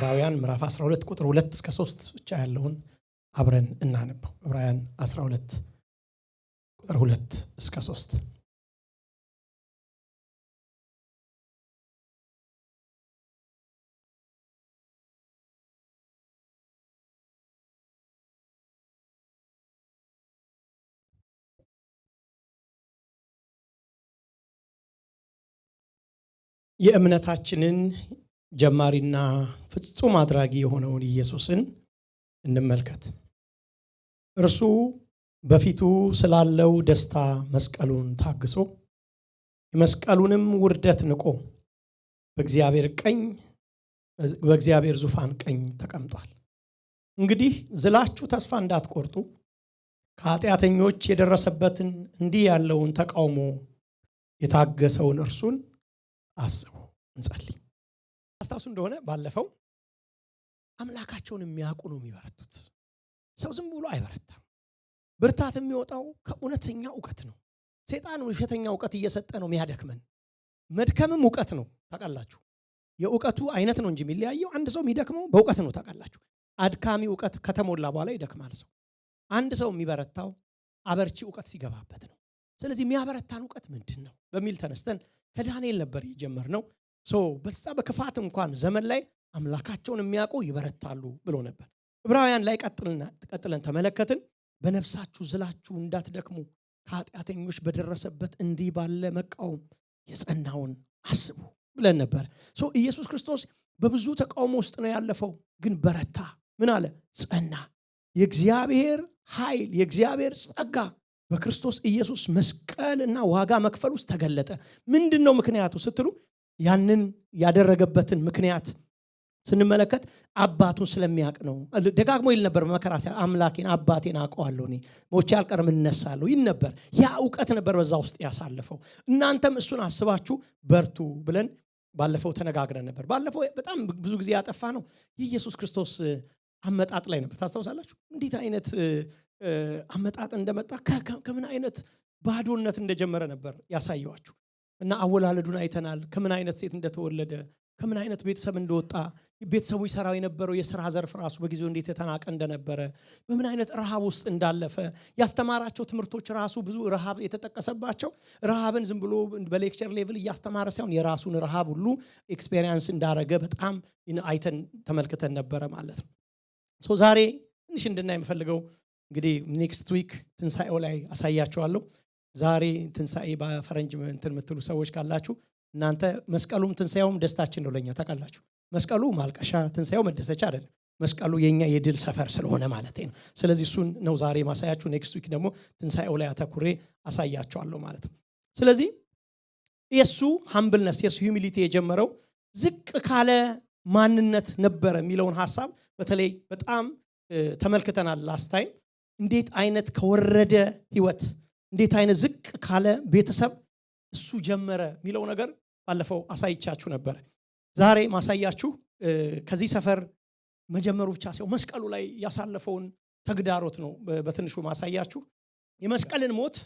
ዕብራውያን ምዕራፍ 12 ቁጥር 2 እስከ 3 ብቻ ያለውን አብረን እናነበው። ዕብራውያን 12 ቁጥር 2 እስከ 3 የእምነታችንን ጀማሪና ፍጹም አድራጊ የሆነውን ኢየሱስን እንመልከት። እርሱ በፊቱ ስላለው ደስታ መስቀሉን ታግሶ የመስቀሉንም ውርደት ንቆ በእግዚአብሔር ዙፋን ቀኝ ተቀምጧል። እንግዲህ ዝላችሁ ተስፋ እንዳትቆርጡ ከኃጢአተኞች የደረሰበትን እንዲህ ያለውን ተቃውሞ የታገሰውን እርሱን አስቡ። እንጸልይ። አስታውሱ እንደሆነ ባለፈው አምላካቸውን የሚያውቁ ነው የሚበረቱት። ሰው ዝም ብሎ አይበረታም። ብርታት የሚወጣው ከእውነተኛ ዕውቀት ነው። ሰይጣን ውሸተኛ ዕውቀት እየሰጠ ነው የሚያደክመን። መድከምም ዕውቀት ነው ታውቃላችሁ። የዕውቀቱ አይነት ነው እንጂ የሚለያየው። አንድ ሰው የሚደክመው በዕውቀት ነው ታውቃላችሁ። አድካሚ ዕውቀት ከተሞላ በኋላ ይደክማል ሰው። አንድ ሰው የሚበረታው አበርቺ ዕውቀት ሲገባበት ነው። ስለዚህ የሚያበረታን ዕውቀት ምንድነው በሚል ተነስተን ከዳንኤል ነበር የጀመርነው። በዛ በክፋት እንኳን ዘመን ላይ አምላካቸውን የሚያውቁ ይበረታሉ ብሎ ነበር። ዕብራውያን ላይ ቀጥለን ተመለከትን። በነፍሳችሁ ዝላችሁ እንዳትደክሙ ከኃጢአተኞች በደረሰበት እንዲህ ባለ መቃወም የጸናውን አስቡ ብለን ነበር። ኢየሱስ ክርስቶስ በብዙ ተቃውሞ ውስጥ ነው ያለፈው፣ ግን በረታ። ምን አለ? ጸና። የእግዚአብሔር ኃይል የእግዚአብሔር ጸጋ በክርስቶስ ኢየሱስ መስቀልና ዋጋ መክፈል ውስጥ ተገለጠ። ምንድነው ምክንያቱ ስትሉ ያንን ያደረገበትን ምክንያት ስንመለከት አባቱን ስለሚያውቅ ነው። ደጋግሞ ይል ነበር በመከራ አምላኬን አባቴን አውቀዋለሁ፣ እኔ ሞቼ አልቀርም እነሳለሁ ይል ነበር። ያ ዕውቀት ነበር በዛ ውስጥ ያሳለፈው። እናንተም እሱን አስባችሁ በርቱ ብለን ባለፈው ተነጋግረን ነበር። ባለፈው በጣም ብዙ ጊዜ ያጠፋ ነው የኢየሱስ ክርስቶስ አመጣጥ ላይ ነበር። ታስታውሳላችሁ እንዴት አይነት አመጣጥ እንደመጣ ከምን አይነት ባዶነት እንደጀመረ ነበር ያሳየዋችሁ። እና አወላለዱን አይተናል። ከምን አይነት ሴት እንደተወለደ፣ ከምን አይነት ቤተሰብ እንደወጣ፣ ቤተሰቡ ይሰራው የነበረው የሥራ ዘርፍ ራሱ በጊዜው እንዴት የተናቀ እንደነበረ፣ በምን አይነት ረሃብ ውስጥ እንዳለፈ ያስተማራቸው ትምህርቶች ራሱ ብዙ ረሃብ የተጠቀሰባቸው፣ ረሃብን ዝም ብሎ በሌክቸር ሌቭል እያስተማረ ሳይሆን የራሱን ረሃብ ሁሉ ኤክስፔሪየንስ እንዳረገ በጣም አይተን ተመልክተን ነበረ ማለት ነው። ዛሬ ትንሽ እንድናይ የምፈልገው እንግዲህ ኔክስት ዊክ ትንሳኤው ላይ አሳያችኋለሁ። ዛሬ ትንሳኤ በፈረንጅ እንትን የምትሉ ሰዎች ካላችሁ እናንተ መስቀሉም ትንሳኤውም ደስታችን ነው ለኛ ታውቃላችሁ። መስቀሉ ማልቀሻ፣ ትንሳኤው መደሰቻ አይደለም። መስቀሉ የኛ የድል ሰፈር ስለሆነ ማለት ነው። ስለዚህ እሱን ነው ዛሬ ማሳያችሁ። ኔክስት ዊክ ደግሞ ትንሳኤው ላይ አተኩሬ አሳያችኋለሁ ማለት ነው። ስለዚህ የሱ ሃምብልነስ የሱ ሂዩሚሊቲ የጀመረው ዝቅ ካለ ማንነት ነበረ የሚለውን ሐሳብ በተለይ በጣም ተመልክተናል ላስት ታይም። እንዴት አይነት ከወረደ ህይወት እንዴት አይነት ዝቅ ካለ ቤተሰብ እሱ ጀመረ የሚለው ነገር ባለፈው አሳይቻችሁ ነበር። ዛሬ ማሳያችሁ ከዚህ ሰፈር መጀመሩ ብቻ ሳይሆን መስቀሉ ላይ ያሳለፈውን ተግዳሮት ነው በትንሹ ማሳያችሁ። የመስቀልን ሞት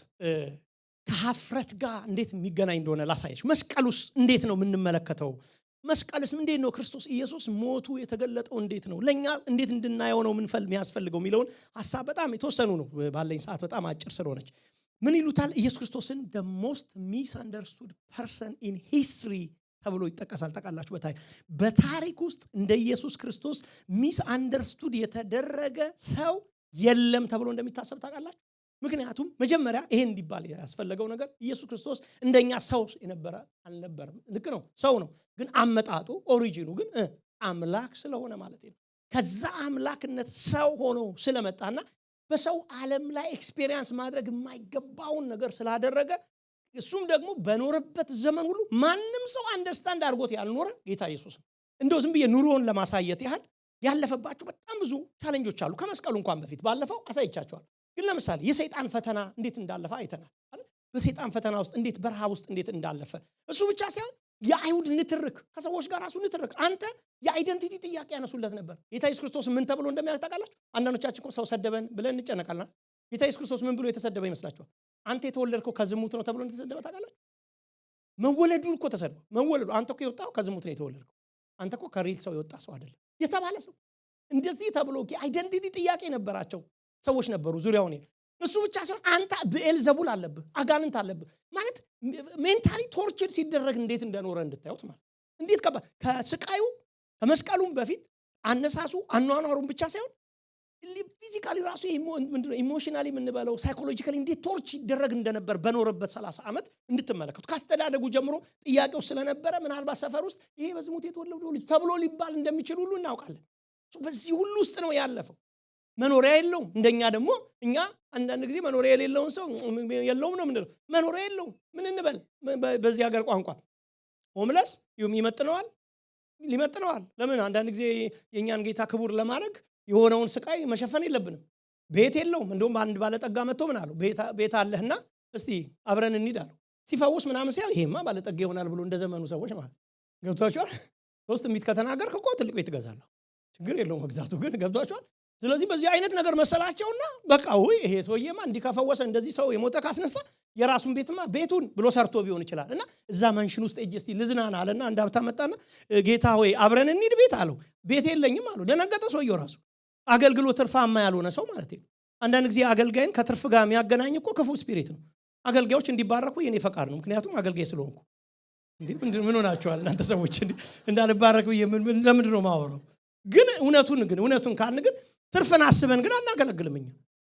ከሀፍረት ጋር እንዴት የሚገናኝ እንደሆነ ላሳያችሁ። መስቀሉስ እንዴት ነው የምንመለከተው? መስቀልስ እንዴት ነው ክርስቶስ ኢየሱስ ሞቱ የተገለጠው? እንዴት ነው ለኛ እንዴት እንድናየው ነው የሚያስፈልገው የሚለውን ሐሳብ በጣም የተወሰኑ ነው ባለኝ ሰዓት በጣም አጭር ስለሆነች። ምን ይሉታል? ኢየሱስ ክርስቶስን the most misunderstood person in history ተብሎ ይጠቀሳል። ታውቃላችሁ በታሪክ ውስጥ እንደ ኢየሱስ ክርስቶስ ሚስ አንደርስቱድ የተደረገ ሰው የለም ተብሎ እንደሚታሰብ ታውቃላችሁ። ምክንያቱም መጀመሪያ ይሄን እንዲባል ያስፈልገው ነገር ኢየሱስ ክርስቶስ እንደኛ ሰው የነበረ አልነበረም። ልክ ነው፣ ሰው ነው፣ ግን አመጣጡ ኦሪጂኑ ግን አምላክ ስለሆነ ማለት ነው። ከዛ አምላክነት ሰው ሆኖ ስለመጣና በሰው ዓለም ላይ ኤክስፔሪየንስ ማድረግ የማይገባውን ነገር ስላደረገ እሱም ደግሞ በኖረበት ዘመን ሁሉ ማንም ሰው አንደርስታንድ አድርጎት ያልኖረ ጌታ ኢየሱስ ነው። እንደው ዝም ብዬ ኑሮውን ለማሳየት ያህል ያለፈባቸው በጣም ብዙ ቻሌንጆች አሉ። ከመስቀሉ እንኳን በፊት ባለፈው አሳይቻችኋል። ግን ለምሳሌ የሰይጣን ፈተና እንዴት እንዳለፈ አይተናል አይደል? በሰይጣን ፈተና ውስጥ እንዴት በረሃብ ውስጥ እንዴት እንዳለፈ እሱ ብቻ ሳይሆን የአይሁድ ንትርክ ከሰዎች ጋር ራሱ ንትርክ አንተ የአይደንቲቲ ጥያቄ ያነሱለት ነበር። ጌታ ኢየሱስ ክርስቶስ ምን ተብሎ እንደሚያታቃላችሁ አንዳንዶቻችን እኮ ሰው ሰደበን ብለን እንጨነቃለን። ጌታ ኢየሱስ ክርስቶስ ምን ብሎ የተሰደበ ይመስላችኋል? አንተ የተወለድከው ከዝሙት ነው ተብሎ እንደተሰደበ ታውቃላችሁ? መወለዱ እኮ ተሰደበ። መወለዱ አንተ እኮ የወጣው ከዝሙት ነው የተወለድከው። አንተ እኮ ከሪል ሰው የወጣ ሰው አይደለም። የተባለ ሰው እንደዚህ ተብሎ አይደንቲቲ ጥያቄ ነበራቸው ሰዎች ነበሩ ዙሪያውን። እሱ ብቻ ሳይሆን አንተ ብኤልዘቡል አለብህ፣ አጋንንት አለብህ ማለት ሜንታሊ ቶርቸር ሲደረግ እንዴት እንደኖረ እንድታዩት ማለት እንዴት ከስቃዩ ከመስቀሉም በፊት አነሳሱ አኗኗሩን ብቻ ሳይሆን ፊዚካሊ ራሱ ምንድነው ኢሞሽናሊ የምንበለው ሳይኮሎጂካሊ እንዴት ቶርች ይደረግ እንደነበር በኖረበት 30 ዓመት እንድትመለከቱ። ካስተዳደጉ ጀምሮ ጥያቄው ስለነበረ ምናልባት ሰፈር ውስጥ ይሄ በዝሙት የተወለደው ልጅ ተብሎ ሊባል እንደሚችል ሁሉ እናውቃለን። በዚህ ሁሉ ውስጥ ነው ያለፈው። መኖሪያ የለውም። እንደኛ ደግሞ እኛ አንዳንድ ጊዜ መኖሪያ የሌለውን ሰው የለውም ነው ምንድነው መኖሪያ የለውም ምን እንበል በዚህ ሀገር ቋንቋ ሆምለስ ይመጥነዋል ሊመጥነዋል። ለምን አንዳንድ ጊዜ የኛን ጌታ ክቡር ለማድረግ የሆነውን ስቃይ መሸፈን የለብንም። ቤት የለውም። እንደውም አንድ ባለጠጋ መጥቶ ምን አለው ቤት አለህና እስቲ አብረን እንሂድ አለው። ሲፈውስ ምናምን ሲያው ይሄማ ባለጠጋ ይሆናል ብሎ እንደዘመኑ ሰዎች ማለት ገብቷቸዋል። ሶስት ሚት ከተናገርክ እኮ ትልቅ ቤት ገዛለሁ ችግር የለውም መግዛቱ ግን ገብቷቸዋል። ስለዚህ በዚህ አይነት ነገር መሰላቸውና በቃ ወይ ይሄ ሰውዬማ እንዲከፈወሰ እንደዚህ ሰው የሞተ ካስነሳ የራሱን ቤትማ ቤቱን ብሎ ሰርቶ ቢሆን ይችላል እና እዛ መንሽን ውስጥ እጄ ልዝናና አለና አንድ ሀብታም መጣና ጌታ ሆይ አብረን እንሂድ ቤት አለው። ቤት የለኝም አለው። ደነገጠ ሰውየው ራሱ። አገልግሎት ትርፋማ ያልሆነ ሰው ማለት ነው። አንዳንድ ጊዜ አገልጋይን ከትርፍ ጋር የሚያገናኝ እኮ ክፉ ስፒሪት ነው። አገልጋዮች እንዲባረኩ የኔ ፈቃድ ነው፣ ምክንያቱም አገልጋይ ስለሆንኩ። እንዴ ምን ሆናችኋል እናንተ ሰዎች? እንዳልባረክ ብዬ ለምንድን ነው ማወራው? ግን እውነቱን ካልን ግን ትርፍን አስበን ግን አናገለግልም። እኛ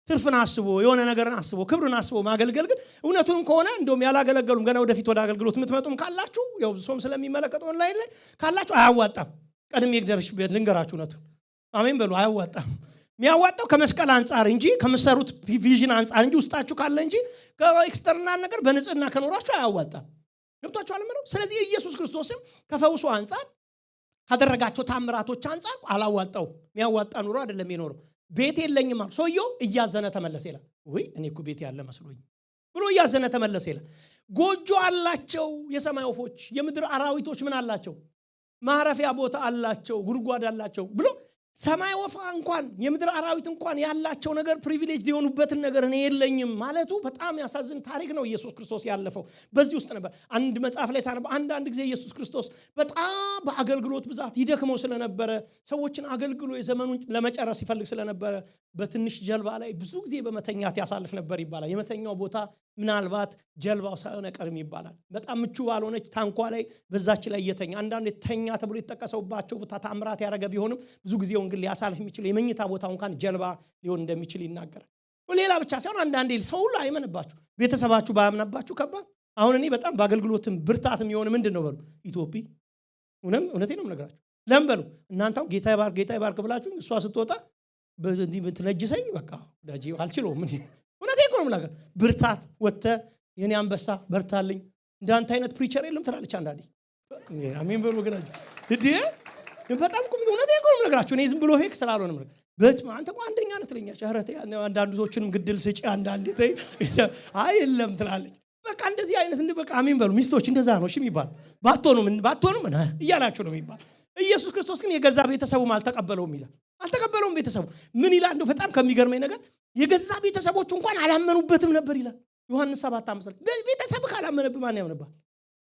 ትርፍን አስቦ የሆነ ነገርን አስቦ ክብርን አስቦ ማገልገል ግን እውነቱን ከሆነ እንደውም ያላገለገሉም ገና ወደፊት ወደ አገልግሎት የምትመጡም ካላችሁ ያው ሶም ስለሚመለከት ኦንላይን ላይ ካላችሁ አያዋጣም። ቀድሜ ይደርሽ ልንገራችሁ እውነቱን አሜን በሉ። አያዋጣም። የሚያዋጣው ከመስቀል አንጻር እንጂ ከምሰሩት ቪዥን አንጻር እንጂ ውስጣችሁ ካለ እንጂ ከኤክስተርናል ነገር በንጽህና ከኖራችሁ አያዋጣም። ገብቷችኋል ማለት ነው። ስለዚህ ኢየሱስ ክርስቶስም ከፈውሱ አንጻር ካደረጋቸው ታምራቶች አንጻር አላዋጣው። የሚያዋጣ ኑሮ አይደለም የኖረው። ቤት የለኝም አለ ሰውየው። እያዘነ ተመለሰ ይላል። ወይ እኔ እኮ ቤት ያለ መስሎኝ ብሎ እያዘነ ተመለሰ ይላል። ጎጆ አላቸው የሰማይ ወፎች፣ የምድር አራዊቶች ምን አላቸው? ማረፊያ ቦታ አላቸው፣ ጉድጓድ አላቸው ብሎ ሰማይ ወፋ እንኳን የምድር አራዊት እንኳን ያላቸው ነገር ፕሪቪሌጅ ሊሆኑበትን ነገር እኔ የለኝም ማለቱ በጣም ያሳዝን ታሪክ ነው። ኢየሱስ ክርስቶስ ያለፈው በዚህ ውስጥ ነበር። አንድ መጽሐፍ ላይ ሳነብ አንዳንድ ጊዜ ኢየሱስ ክርስቶስ በጣም በአገልግሎት ብዛት ይደክመው ስለነበረ ሰዎችን አገልግሎ የዘመኑን ለመጨረስ ይፈልግ ስለነበረ በትንሽ ጀልባ ላይ ብዙ ጊዜ በመተኛት ያሳልፍ ነበር ይባላል። የመተኛው ቦታ ምናልባት ጀልባው ሳይሆን ቀርም ይባላል። በጣም ምቹ ባልሆነች ታንኳ ላይ በዛች ላይ የተኛ አንዳንድ የተኛ ተብሎ የተጠቀሰውባቸው ቦታ ታምራት ያደረገ ቢሆንም ብዙ ጊዜውን ግን ሊያሳልፍ የሚችል የመኝታ ቦታው እንኳን ጀልባ ሊሆን እንደሚችል ይናገራል። ሌላ ብቻ ሳይሆን አንዳንዴ ሰው ሁሉ አይመንባችሁ፣ ቤተሰባችሁ ባያምናባችሁ ከባድ። አሁን እኔ በጣም በአገልግሎትም ብርታትም የሆነ ምንድን ነው በሉ ኢትዮጵያ እውነቴን ነው የምነግራችሁ። ለምን በሉ እናንተው ጌታ ይባርክ ብላችሁ እሷ ስትወጣ እንዲህ ብትነጅሰኝ በቃ ዳጂ አልችለውም። እውነቴን እኮ ነው የምናገር። ብርታት ወጥተህ የኔ አንበሳ በርታልኝ እንዳንተ አይነት ፕሪቸር የለም ትላለች አንዳንዴ። አሜን በሉ ወገናችሁ። በጣም ቁም እውነቴን እኮ ነው የምነግራችሁ። እኔ ዝም ብሎ ሄክ ስላልሆነ ነው አንተ እኮ አንደኛ ነህ ትለኛለች። ኧረ አንዳንዶቹንም ግድል ስጪ አንዳንዴ ተይ አይ የለም ትላለች። በቃ እንደዚህ አይነት በቃ አሜን በሉ ሚስቶች እንደዛ ነው እሺ የሚባል ባትሆኑም እያላችሁ ነው የሚባል። ኢየሱስ ክርስቶስ ግን የገዛ ቤተሰቡም አልተቀበለውም ይላል። አልተቀበለውም ቤተሰቡ ምን ይላል እንደው በጣም ከሚገርመኝ ነገር የገዛ ቤተሰቦቹ እንኳን አላመኑበትም ነበር ይላል ዮሐንስ 7:5 ቤተሰብ ካላመነብህ ማን ያምንብሃል?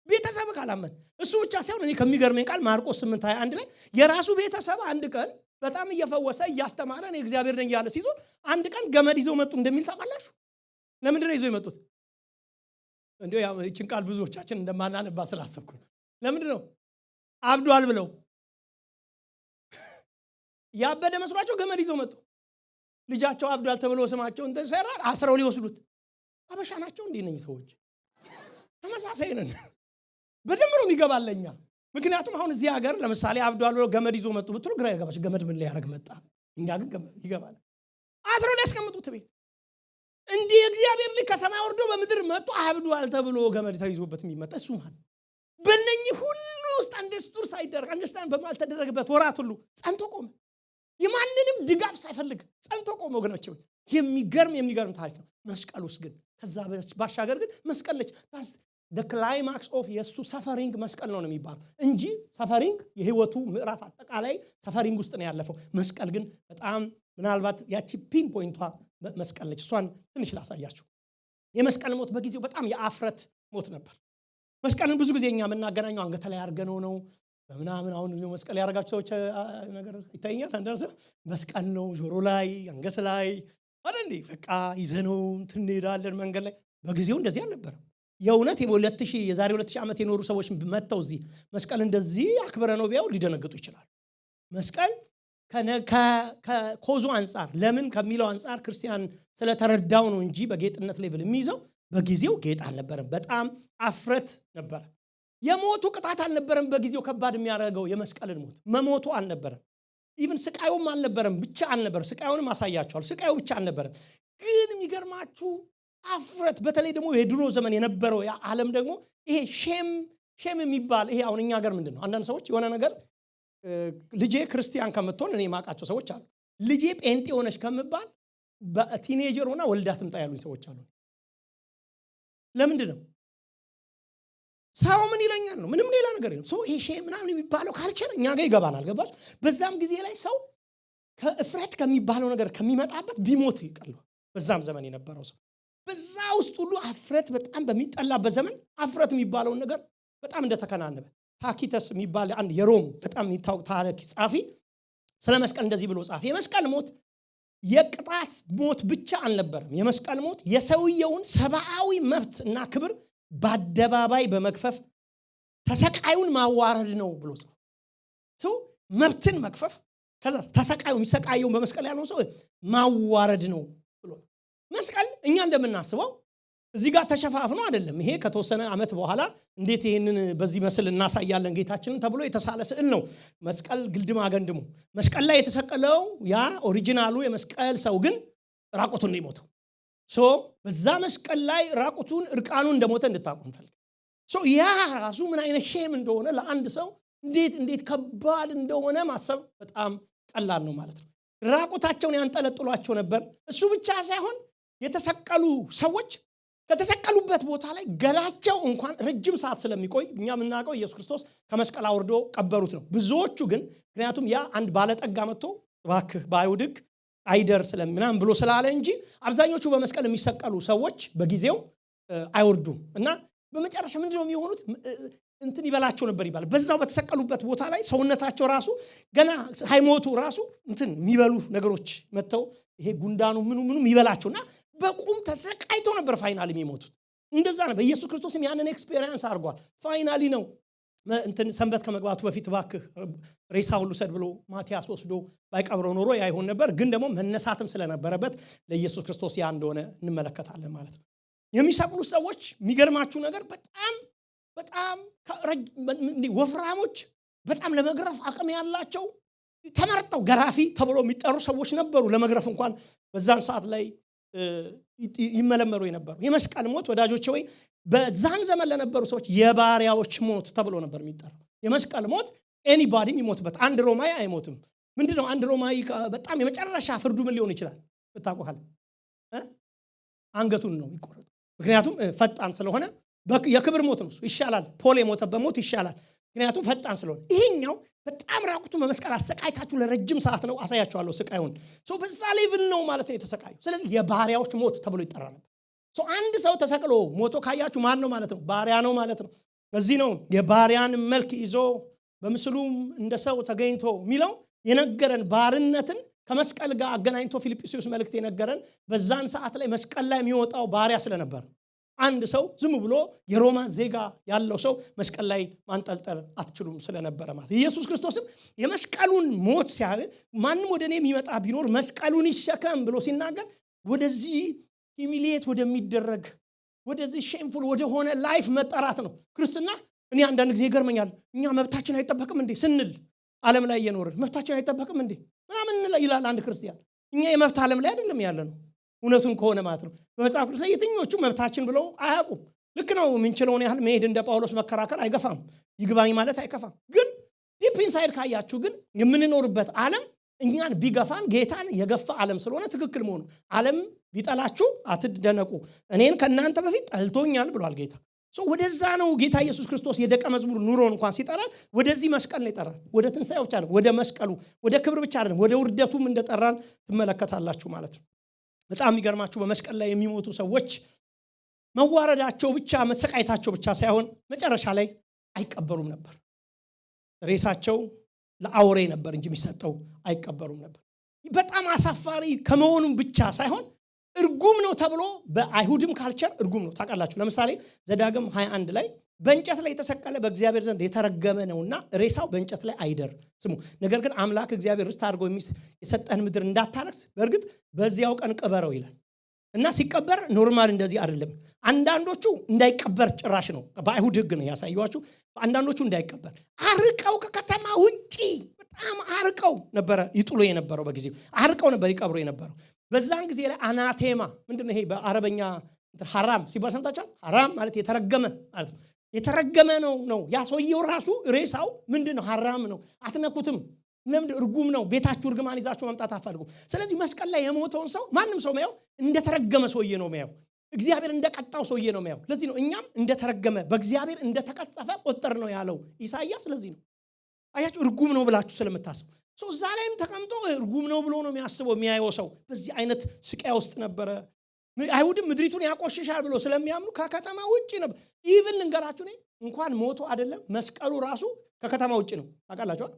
ቤተሰብ ካላመን እሱ ብቻ ሳይሆን እኔ ከሚገርመኝ ቃል ማርቆስ 8:21 ላይ የራሱ ቤተሰብ አንድ ቀን በጣም እየፈወሰ እያስተማረ እኔ እግዚአብሔር ነኝ ያለ ሲዞር አንድ ቀን ገመድ ይዘው መጡ እንደሚል ታውቃላችሁ። ለምንድን ነው ይዘው የመጡት? እንደው ያው እቺን ቃል ብዙዎቻችን እንደማናነባ ስላሰብኩ ለምንድን ነው አብዷል ብለው ያበደ መስሏቸው ገመድ ይዘው መጡ። ልጃቸው አብዷል ተብሎ ስማቸው እንትን ሰራ አስረው ሊወስዱት። አበሻ ናቸው እንዴ ነኝ ሰዎች? ተመሳሳይ ነን። በደንብ ነው የሚገባለኛ። ምክንያቱም አሁን እዚህ ሀገር ለምሳሌ አብዷል ብለው ገመድ ይዘው መጡ ብትሉ ግራ ያጋባሽ። ገመድ ምን ሊያረግ መጣ? እኛ ግን ገመድ ይገባል። አስረው ሊያስቀምጡት ቤት እንዲህ እግዚአብሔር ልጅ ከሰማይ ወርዶ በምድር መጥቶ አብዷል ተብሎ ገመድ ተይዞበት የሚመጣ እሱ ማለት በእነኚህ ሁሉ ውስጥ አንደርስቱር ሳይደረግ አንደርስታንድ በማልተደረገበት ወራት ሁሉ ጸንቶ ቆመ። የማንንም ድጋፍ ሳይፈልግ ጸንቶ ቆመ። ወገኖች የሚገርም ታሪክ ነው። መስቀል ውስጥ ግን ከዛ ባሻገር ግን መስቀል ነች the climax of የሱ ሰፈሪንግ መስቀል ነው የሚባለው እንጂ ሰፈሪንግ የህይወቱ ምዕራፍ አጠቃላይ ሰፈሪንግ ውስጥ ነው ያለፈው። መስቀል ግን በጣም ምናልባት ያቺ ፒን ፖይንቷ መስቀል ነች። እሷን ትንሽ ላሳያችሁ። የመስቀል ሞት በጊዜው በጣም የአፍረት ሞት ነበር። መስቀልን ብዙ ጊዜ እኛ የምናገናኘው አንገት ላይ አድርገነው ነው፣ ምናምን አሁን መስቀል ያደረጋችሁ ሰዎች ነገር ይታየኛል። አንዳንድ መስቀል ነው ጆሮ ላይ አንገት ላይ አይደል እንዴ በቃ ይዘነው እንሄዳለን መንገድ ላይ። በጊዜው እንደዚህ አልነበረም። የእውነት የዛሬ 2000 ዓመት የኖሩ ሰዎች መተው እዚህ መስቀል እንደዚህ አክብረ ነው ቢያው ሊደነግጡ ይችላል። መስቀል ከኮዙ አንፃር ለምን ከሚለው አንፃር ክርስቲያን ስለተረዳው ነው እንጂ በጌጥነት ሌብል የሚይዘው በጊዜው ጌጥ አልነበረም። በጣም አፍረት ነበር። የሞቱ ቅጣት አልነበረም። በጊዜው ከባድ የሚያደርገው የመስቀልን ሞት መሞቱ አልነበረም። ኢቭን ስቃዩም አልነበረም ብቻ አልነበረም። ስቃዩንም አሳያቸዋል። ስቃዩ ብቻ አልነበረም። ግን የሚገርማችሁ አፍረት በተለይ ደግሞ የድሮ ዘመን የነበረው ያ ዓለም ደግሞ ይሄ ሼም የሚባል ይሄ አሁን እኛ ሀገር ምንድነው አንዳንድ ሰዎች የሆነ ነገር ልጄ ክርስቲያን ከምትሆን እኔ ማቃቸው ሰዎች አሉ ልጄ ጴንጤ ሆነሽ ከምባል በቲኔጀር ሆና ወልዳ ትምጣ ያሉኝ ሰዎች አሉ። ለምንድን ነው ሰው ምን ይለኛል ነው ምንም ሌላ ነገር ነው። ይሄ ሼም ምናምን የሚባለው ካልቸር እኛ ጋር ይገባናል። ገባች? በዛም ጊዜ ላይ ሰው ከእፍረት ከሚባለው ነገር ከሚመጣበት ቢሞት ይቀላል። በዛም ዘመን የነበረው ሰው በዛ ውስጥ ሁሉ አፍረት በጣም በሚጠላበት ዘመን አፍረት የሚባለው ነገር በጣም እንደተከናነበ ታኪተስ የሚባል አንድ የሮም በጣም የሚታወቅ ታሪክ ጻፊ ስለ መስቀል እንደዚህ ብሎ ጻፈ። የመስቀል ሞት የቅጣት ሞት ብቻ አልነበረም። የመስቀል ሞት የሰውየውን ሰብአዊ መብት እና ክብር በአደባባይ በመክፈፍ ተሰቃዩን ማዋረድ ነው ብሎ ጻፈ። ሰው መብትን መክፈፍ ከዛ ተሰቃዩ የሚሰቃየውን በመስቀል ያለው ሰው ማዋረድ ነው ብሎ መስቀል እኛ እንደምናስበው እዚህ ጋር ተሸፋፍኖ አይደለም። ይሄ ከተወሰነ ዓመት በኋላ እንዴት ይሄንን በዚህ መስል እናሳያለን ጌታችንን ተብሎ የተሳለ ስዕል ነው። መስቀል ግልድም አገንድሙ መስቀል ላይ የተሰቀለው ያ ኦሪጂናሉ የመስቀል ሰው ግን ራቁቱን ነው የሞተው። በዛ መስቀል ላይ ራቁቱን እርቃኑን እንደሞተ እንድታውቁ እንፈልግ። ያ ራሱ ምን አይነት ሼም እንደሆነ ለአንድ ሰው እንዴት ከባድ እንደሆነ ማሰብ በጣም ቀላል ነው ማለት ነው። ራቁታቸውን ያንጠለጥሏቸው ነበር። እሱ ብቻ ሳይሆን የተሰቀሉ ሰዎች ከተሰቀሉበት ቦታ ላይ ገላቸው እንኳን ረጅም ሰዓት ስለሚቆይ እኛ የምናውቀው ኢየሱስ ክርስቶስ ከመስቀል አውርዶ ቀበሩት ነው። ብዙዎቹ ግን ምክንያቱም ያ አንድ ባለጠጋ መጥቶ እባክህ በአይሁድ ሕግ አይደር ስለምናም ብሎ ስላለ እንጂ አብዛኞቹ በመስቀል የሚሰቀሉ ሰዎች በጊዜው አይወርዱም እና በመጨረሻ ምንድነው የሚሆኑት እንትን ይበላቸው ነበር ይባላል። በዛው በተሰቀሉበት ቦታ ላይ ሰውነታቸው ራሱ ገና ሃይሞቱ ራሱ እንትን የሚበሉ ነገሮች መተው ይሄ ጉንዳኑ ምኑ ይበላቸውና በቁም ተሰቃይተው ነበር ፋይናሊ የሚሞቱት። እንደዛ ነው። በኢየሱስ ክርስቶስም ያንን ኤክስፒሪየንስ አድርጓል። ፋይናሊ ነው እንትን ሰንበት ከመግባቱ በፊት እባክህ ሬሳውን ልውሰድ ብሎ ማቲያስ ወስዶ ባይቀብረው ኖሮ ያይሆን ነበር። ግን ደግሞ መነሳትም ስለነበረበት ለኢየሱስ ክርስቶስ ያ እንደሆነ እንመለከታለን ማለት ነው። የሚሰቅሉ ሰዎች የሚገርማችሁ ነገር በጣም ወፍራሞች በጣም ለመግረፍ አቅም ያላቸው ተመርጠው ገራፊ ተብሎ የሚጠሩ ሰዎች ነበሩ። ለመግረፍ እንኳን በዛን ሰዓት ላይ ይመለመሩ የነበሩ። የመስቀል ሞት ወዳጆቼ ወይ በዛን ዘመን ለነበሩ ሰዎች የባሪያዎች ሞት ተብሎ ነበር የሚጠራው። የመስቀል ሞት ኤኒባዲ የሚሞትበት አንድ ሮማይ አይሞትም። ምንድነው አንድ ሮማይ በጣም የመጨረሻ ፍርዱ ምን ሊሆን ይችላል ብታውቁሃል? አንገቱን ነው የሚቆረጠው። ምክንያቱም ፈጣን ስለሆነ የክብር ሞት ነው ይሻላል። ፖል የሞተበት ሞት ይሻላል ምክንያቱም ፈጣን ስለሆነ። ይሄኛው በጣም ራቁቱ በመስቀል አሰቃይታችሁ ለረጅም ሰዓት ነው አሳያችኋለሁ ስቃዩን። በዛ ሌቭል ነው ማለት ነው የተሰቃዩ። ስለዚህ የባሪያዎች ሞት ተብሎ ይጠራ ነበር። አንድ ሰው ተሰቅሎ ሞቶ ካያችሁ ማን ነው ማለት ነው? ባሪያ ነው ማለት ነው። በዚህ ነው የባሪያን መልክ ይዞ በምስሉም እንደ ሰው ተገኝቶ የሚለው የነገረን ባርነትን ከመስቀል ጋር አገናኝቶ ፊልጵስዩስ መልእክት የነገረን በዛን ሰዓት ላይ መስቀል ላይ የሚወጣው ባሪያ ስለነበር አንድ ሰው ዝም ብሎ የሮማ ዜጋ ያለው ሰው መስቀል ላይ ማንጠልጠል አትችሉም ስለነበረ ማለት ኢየሱስ ክርስቶስም የመስቀሉን ሞት ሲያይ ማንም ወደኔ የሚመጣ ቢኖር መስቀሉን ይሸከም ብሎ ሲናገር ወደዚህ ሂሚሊየት ወደሚደረግ ወደዚህ ሼምፉል ወደ ሆነ ላይፍ መጠራት ነው ክርስትና። እኔ አንዳንድ ጊዜ ይገርመኛል። እኛ መብታችን አይጠበቅም እንዴ ስንል ዓለም ላይ እየኖርን መብታችን አይጠበቅም እንዴ ምናምን ይላል አንድ ክርስቲያን። እኛ የመብት ዓለም ላይ አይደለም ያለነው እውነቱን ከሆነ ማለት ነው። በመጽሐፍ ቅዱስ ላይ የትኞቹ መብታችን ብለው አያውቁም። ልክ ነው የምንችለውን ያህል መሄድ እንደ ጳውሎስ መከራከር አይገፋም። ይግባኝ ማለት አይከፋም። ግን ዲፕ ኢንሳይድ ካያችሁ ግን የምንኖርበት ዓለም እኛን ቢገፋን ጌታን የገፋ ዓለም ስለሆነ ትክክል መሆኑ። ዓለም ቢጠላችሁ አትደነቁ፣ እኔን ከእናንተ በፊት ጠልቶኛል ብሏል ጌታ። ወደዛ ነው ጌታ ኢየሱስ ክርስቶስ የደቀ መዝሙር ኑሮ እንኳን ሲጠራን ወደዚህ መስቀል ነው የጠራን። ወደ ትንሣኤው ብቻ አይደለም፣ ወደ መስቀሉ ወደ ክብር ብቻ አይደለም፣ ወደ ውርደቱም እንደጠራን ትመለከታላችሁ ማለት ነው። በጣም የሚገርማችሁ በመስቀል ላይ የሚሞቱ ሰዎች መዋረዳቸው ብቻ መሰቃየታቸው ብቻ ሳይሆን መጨረሻ ላይ አይቀበሩም ነበር። ሬሳቸው ለአውሬ ነበር እንጂ የሚሰጠው አይቀበሩም ነበር። በጣም አሳፋሪ ከመሆኑም ብቻ ሳይሆን እርጉም ነው ተብሎ በአይሁድም ካልቸር እርጉም ነው ታውቃላችሁ። ለምሳሌ ዘዳግም 21 ላይ በእንጨት ላይ የተሰቀለ በእግዚአብሔር ዘንድ የተረገመ ነውና ሬሳው በእንጨት ላይ አይደር። ስሙ ነገር ግን አምላክ እግዚአብሔር ርስት አድርጎ የሰጠህን ምድር እንዳታረክስ በእርግጥ በዚያው ቀን ቅበረው ይላል። እና ሲቀበር ኖርማል እንደዚህ አይደለም። አንዳንዶቹ እንዳይቀበር ጭራሽ ነው በአይሁድ ሕግ ነው ያሳዩዋችሁ። አንዳንዶቹ እንዳይቀበር አርቀው ከከተማ ውጪ በጣም አርቀው ነበረ ይጥሉ የነበረው። በጊዜው አርቀው ነበር ይቀብሩ የነበረው። በዛን ጊዜ ላይ አናቴማ ምንድነው ይሄ በአረበኛ ሐራም ሲባል ሰምታችኋል። ሐራም ማለት የተረገመ ማለት ነው። የተረገመ ነው ያ ሰውየው ራሱ ሬሳው ምንድነው ሐራም ነው፣ አትነኩትም። ለምን እርጉም ነው፣ ቤታችሁ እርግማን ይዛችሁ መምጣት አትፈልጉ። ስለዚህ መስቀል ላይ የሞተውን ሰው ማንም ሰው ማየው እንደተረገመ ሰውዬ ነው ማየው፣ እግዚአብሔር እንደቀጣው ሰውዬ ነው ማየው። ለዚህ ነው እኛም እንደተረገመ በእግዚአብሔር እንደተቀጠፈ ቁጥር ነው ያለው ኢሳይያስ። ስለዚህ ነው አያችሁ እርጉም ነው ብላችሁ ስለምታስቡ ሰው እዛ ላይም ተቀምጦ እርጉም ነው ብሎ ነው የሚያስበው የሚያየው ሰው። በዚህ አይነት ስቃይ ውስጥ ነበረ። አይሁድም ምድሪቱን ያቆሽሻል ብሎ ስለሚያምኑ ከከተማ ውጪ ነበር። ኢቭን ልንገራችሁ እኔ እንኳን ሞቶ አይደለም መስቀሉ ራሱ ከከተማ ውጪ ነው ታውቃላችሁ።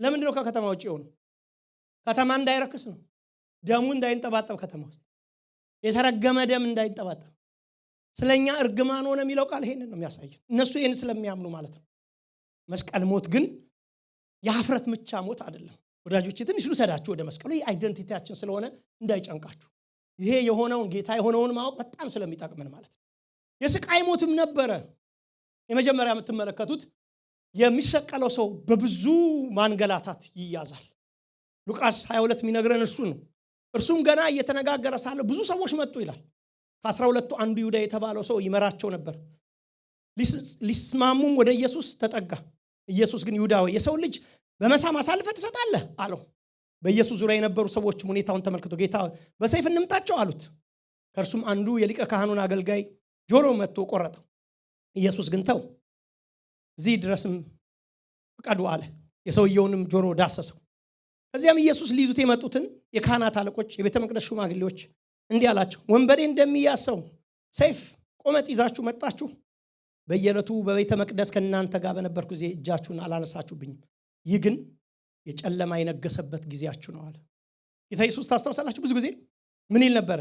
ለምንድን ነው ከከተማ ውጪ የሆነው? ከተማ እንዳይረክስ ነው። ደሙ እንዳይንጠባጠብ ከተማ ውስጥ የተረገመ ደም እንዳይንጠባጠብ ስለኛ እርግማን ሆነ የሚለው ቃል ይሄንን ነው የሚያሳየው። እነሱ ይሄን ስለሚያምኑ ማለት ነው። መስቀል ሞት ግን የሀፍረት ምቻ ሞት አይደለም ወዳጆቼ። ትንሽ ልሰዳችሁ ወደ መስቀሉ። ይሄ አይደንቲቲያችን ስለሆነ እንዳይጨንቃችሁ። ይሄ የሆነውን ጌታ የሆነውን ማወቅ በጣም ስለሚጠቅመን ማለት ነው። የስቃይ ሞትም ነበረ። የመጀመሪያ የምትመለከቱት የሚሰቀለው ሰው በብዙ ማንገላታት ይያዛል። ሉቃስ 22 የሚነግረን እርሱ ነው። እርሱም ገና እየተነጋገረ ሳለ ብዙ ሰዎች መጡ ይላል። ከ12ቱ አንዱ ይሁዳ የተባለው ሰው ይመራቸው ነበር። ሊስማሙም ወደ ኢየሱስ ተጠጋ። ኢየሱስ ግን ይሁዳ ሆይ የሰው ልጅ በመሳም አሳልፈህ ትሰጣለህ አለው። በኢየሱስ ዙሪያ የነበሩ ሰዎች ሁኔታውን ተመልክተው ጌታ በሰይፍ እንምታቸው አሉት። ከእርሱም አንዱ የሊቀ ካህኑን አገልጋይ ጆሮ መጥቶ ቆረጠው። ኢየሱስ ግን ተው፣ እዚህ ድረስም ፍቀዱ አለ። የሰውየውንም ጆሮ ዳሰሰው። ከዚያም ኢየሱስ ሊይዙት የመጡትን የካህናት አለቆች፣ የቤተ መቅደስ ሽማግሌዎች እንዲህ አላቸው፣ ወንበዴ እንደሚያሰው ሰይፍ ቆመጥ ይዛችሁ መጣችሁ። በየዕለቱ በቤተ መቅደስ ከእናንተ ጋር በነበርኩ ጊዜ እጃችሁን አላነሳችሁብኝም። ይህ ግን የጨለማ የነገሰበት ጊዜያችሁ ነው አለ ጌታ ኢየሱስ። ታስታውሳላችሁ ብዙ ጊዜ ምን ይል ነበር?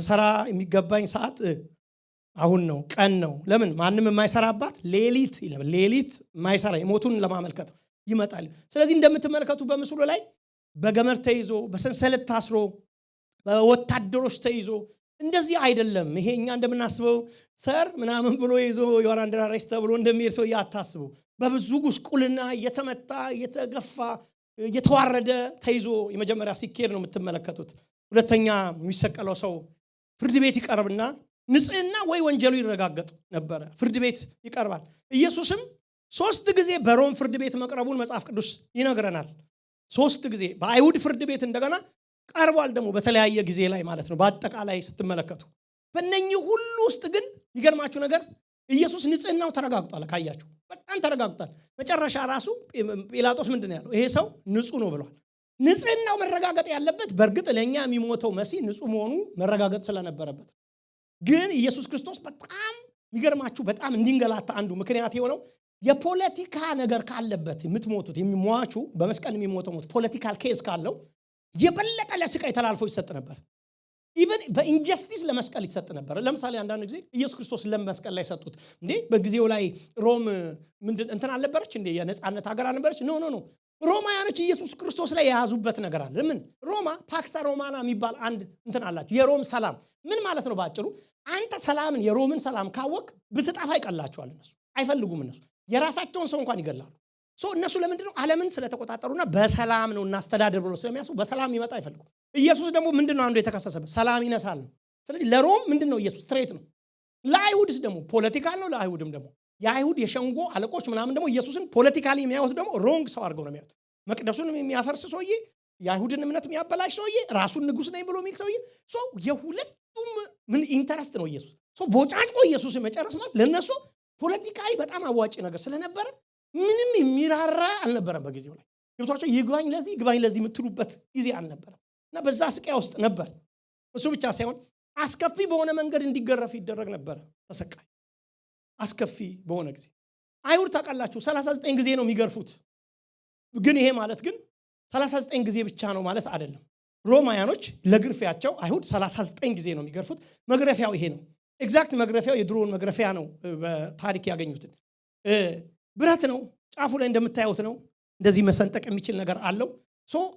ሰራ የሚገባኝ ሰዓት አሁን ነው፣ ቀን ነው። ለምን ማንም የማይሰራባት ሌሊት ይላል። ሌሊት የማይሰራ የሞቱን ለማመልከት ይመጣል። ስለዚህ እንደምትመለከቱ በምስሉ ላይ በገመድ ተይዞ በሰንሰለት ታስሮ በወታደሮች ተይዞ እንደዚህ አይደለም። ይሄ እኛ እንደምናስበው ሰር ምናምን ብሎ ይዞ የወራንደራ ሬስ ተብሎ እንደሚሄድ ሰው ያታስቡ። በብዙ ጉስቁልና እየተመታ እየተገፋ እየተዋረደ ተይዞ የመጀመሪያ ሲኬድ ነው የምትመለከቱት። ሁለተኛ የሚሰቀለው ሰው ፍርድ ቤት ይቀርብና ንጽህና ወይ ወንጀሉ ይረጋገጥ ነበረ። ፍርድ ቤት ይቀርባል። ኢየሱስም 3 ጊዜ በሮም ፍርድ ቤት መቅረቡን መጽሐፍ ቅዱስ ይነግረናል። 3 ጊዜ በአይሁድ ፍርድ ቤት እንደገና ቀርቧል። ደግሞ በተለያየ ጊዜ ላይ ማለት ነው። በአጠቃላይ ስትመለከቱ በእነኚህ ሁሉ ውስጥ ግን የሚገርማችሁ ነገር ኢየሱስ ንጽህናው ተረጋግጧል። ካያችሁ በጣም ተረጋግጧል። መጨረሻ ራሱ ጲላጦስ ምንድን ነው ያለው? ይሄ ሰው ንጹህ ነው ብሏል። ንጽህናው መረጋገጥ ያለበት በእርግጥ ለእኛ የሚሞተው መሲህ ንጹህ መሆኑ መረጋገጥ ስለነበረበት፣ ግን ኢየሱስ ክርስቶስ በጣም የሚገርማችሁ በጣም እንዲንገላታ አንዱ ምክንያት የሆነው የፖለቲካ ነገር ካለበት የምትሞቱት የሚሟቹ በመስቀል የሚሞተው ሞት ፖለቲካል ኬዝ ካለው የበለጠ ለስቃይ ተላልፎ ይሰጥ ነበር። ኢቨን በኢንጀስቲስ ለመስቀል ይሰጥ ነበር። ለምሳሌ አንዳንድ ጊዜ ኢየሱስ ክርስቶስ ለመስቀል ላይ ሰጡት እንዴ? በጊዜው ላይ ሮም ምንድን እንትን አልነበረች እንዴ? የነጻነት ሀገር አልነበረች? ኖ ሮማውያኖች ኢየሱስ ክርስቶስ ላይ የያዙበት ነገር አለ። ምን ሮማ ፓክስ ሮማና የሚባል አንድ እንትን አላቸው። የሮም ሰላም ምን ማለት ነው? ባጭሩ አንተ ሰላምን የሮምን ሰላም ካወቅ ብትጣፋ ይቀላቸዋል። እነሱ አይፈልጉም። እነሱ የራሳቸውን ሰው እንኳን ይገላሉ። እነሱ ለምንድነው ዓለምን ስለተቆጣጠሩና በሰላም ነው እናስተዳድር ብሎ ስለሚያስቡ በሰላም ይመጣ አይፈልጉም። ኢየሱስ ደግሞ ምንድነው አንዱ የተከሰሰበት ሰላም ይነሳል ነው። ስለዚህ ለሮም ምንድነው ኢየሱስ ስትሬት ነው። ለአይሁድስ ደግሞ ፖለቲካል ነው። ለአይሁድም ደግሞ የአይሁድ የሸንጎ አለቆች ምናምን ደግሞ ኢየሱስን ፖለቲካሊ የሚያዩት ደግሞ ሮንግ ሰው አድርገው ነው የሚያዩት። መቅደሱን የሚያፈርስ ሰውዬ፣ የአይሁድን እምነት የሚያበላሽ ሰውዬ፣ ራሱን ንጉስ ነኝ ብሎ የሚል ሰውዬ። የሁለቱም ምን ኢንተረስት ነው ኢየሱስ ቦጫጭቆ ኢየሱስን መጨረስ ማለት ለነሱ ፖለቲካሊ በጣም አዋጪ ነገር ስለነበረ ምንም የሚራራ አልነበረም። በጊዜው ላይ ገብቷቸው ይግባኝ ለዚህ የምትሉበት ጊዜ አልነበረም እና በዛ ስቃይ ውስጥ ነበር። እሱ ብቻ ሳይሆን አስከፊ በሆነ መንገድ እንዲገረፍ ይደረግ ነበር። ተሰቃይ አስከፊ በሆነ ጊዜ አይሁድ ታውቃላችሁ 39 ጊዜ ነው የሚገርፉት። ግን ይሄ ማለት ግን 39 ጊዜ ብቻ ነው ማለት አይደለም። ሮማውያኖች ለግርፊያቸው አይሁድ 39 ጊዜ ነው የሚገርፉት። መግረፊያው ይሄ ነው። ኤግዛክት መግረፊያው የድሮውን መግረፊያ ነው በታሪክ ያገኙትን። ብረት ነው፣ ጫፉ ላይ እንደምታዩት ነው። እንደዚህ መሰንጠቅ የሚችል ነገር አለው።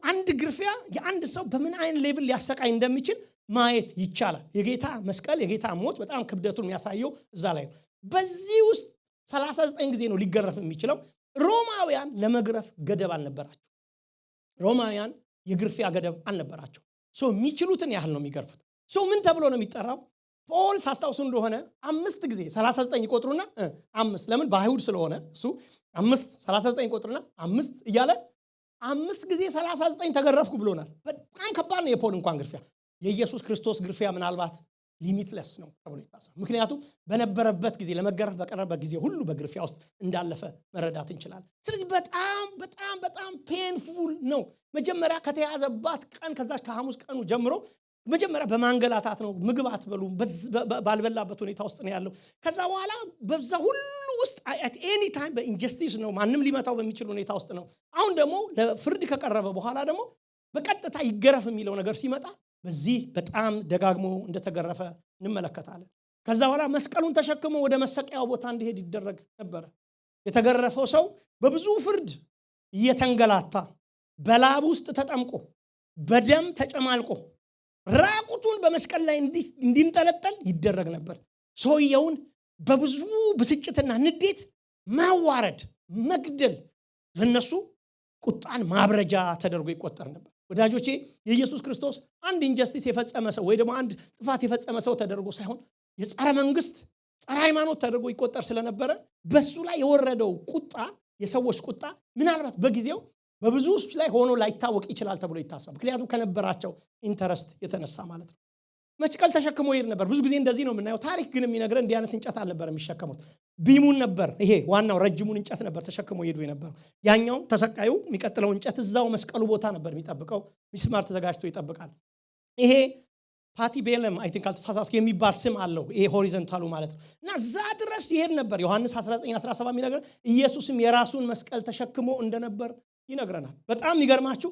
አንድ ግርፊያ የአንድ ሰው በምን አይነት ሌቭል ሊያሰቃይ እንደሚችል ማየት ይቻላል። የጌታ መስቀል የጌታ ሞት በጣም ክብደቱን የሚያሳየው እዛ ላይ ነው። በዚህ ውስጥ 39 ጊዜ ነው ሊገረፍ የሚችለው። ሮማውያን ለመግረፍ ገደብ አልነበራቸው። ሮማውያን የግርፊያ ገደብ አልነበራቸው። የሚችሉትን ያህል ነው የሚገርፉት። ምን ተብሎ ነው የሚጠራው? ፖል ታስታውሱ እንደሆነ 5 ጊዜ 39 ይቆጥሩና 5 ለምን በአይሁድ ስለሆነ እሱ 5 39 ይቆጥሩና 5 እያለ 5 ጊዜ 39 ተገረፍኩ ብሎናል። በጣም ከባድ ነው የፖል እንኳን ግርፊያ። የኢየሱስ ክርስቶስ ግርፊያ ምናልባት ሊሚትለስ ነው ተብሎ ይታሰባል። ምክንያቱም በነበረበት ጊዜ ለመገረፍ በቀረበበት ጊዜ ሁሉ በግርፊያ ውስጥ እንዳለፈ መረዳት እንችላለን። ስለዚህ በጣም በጣም በጣም ፔንፉል ነው። መጀመሪያ ከተያዘባት ቀን ከዛች ከሐሙስ ቀኑ ጀምሮ መጀመሪያ በማንገላታት ነው። ምግብ አትበሉ ባልበላበት ሁኔታ ውስጥ ነው ያለው። ከዛ በኋላ በዛ ሁሉ ውስጥ at any time በኢንጀስቲስ ነው። ማንም ሊመታው በሚችል ሁኔታ ውስጥ ነው። አሁን ደግሞ ለፍርድ ከቀረበ በኋላ ደግሞ በቀጥታ ይገረፍ የሚለው ነገር ሲመጣ በዚህ በጣም ደጋግሞ እንደተገረፈ እንመለከታለን። ከዛ በኋላ መስቀሉን ተሸክሞ ወደ መሰቀያው ቦታ እንዲሄድ ይደረግ ነበር። የተገረፈው ሰው በብዙ ፍርድ እየተንገላታ በላብ ውስጥ ተጠምቆ በደም ተጨማልቆ ራቁቱን በመስቀል ላይ እንዲንጠለጠል ይደረግ ነበር። ሰውየውን በብዙ ብስጭትና ንዴት ማዋረድ፣ መግደል ለነሱ ቁጣን ማብረጃ ተደርጎ ይቆጠር ነበር። ወዳጆቼ የኢየሱስ ክርስቶስ አንድ ኢንጀስቲስ የፈጸመ ሰው ወይ ደግሞ አንድ ጥፋት የፈጸመ ሰው ተደርጎ ሳይሆን የጸረ መንግስት ጸረ ሃይማኖት ተደርጎ ይቆጠር ስለነበረ በሱ ላይ የወረደው ቁጣ የሰዎች ቁጣ ምናልባት በጊዜው በብዙዎች ላይ ሆኖ ላይታወቅ ይችላል ተብሎ ይታሰባል። ምክንያቱም ከነበራቸው ኢንተረስት የተነሳ ማለት ነው። መስቀል ተሸክሞ ይሄድ ነበር። ብዙ ጊዜ እንደዚህ ነው የምናየው። ታሪክ ግን የሚነግረን እንዲህ አይነት እንጨት አልነበረም የሚሸከሙት። ቢሙን ነበር፣ ይሄ ዋናው ረጅሙን እንጨት ነበር ተሸክሞ ይሄዱ የነበረው። ያኛው ተሰቃዩ የሚቀጥለው እንጨት እዛው መስቀሉ ቦታ ነበር የሚጠብቀው። ሚስማር ተዘጋጅቶ ይጠብቃል። ይሄ ፓቲቤለም አይ ቲንክ አልተሳሳትኩ የሚባል ስም አለው። ይሄ ሆሪዞንታሉ ማለት ነው። እና እዛ ድረስ ይሄድ ነበር። ዮሐንስ 19:17 የሚነግረን ኢየሱስም የራሱን መስቀል ተሸክሞ እንደነበር ይነግረናል። በጣም የሚገርማችሁ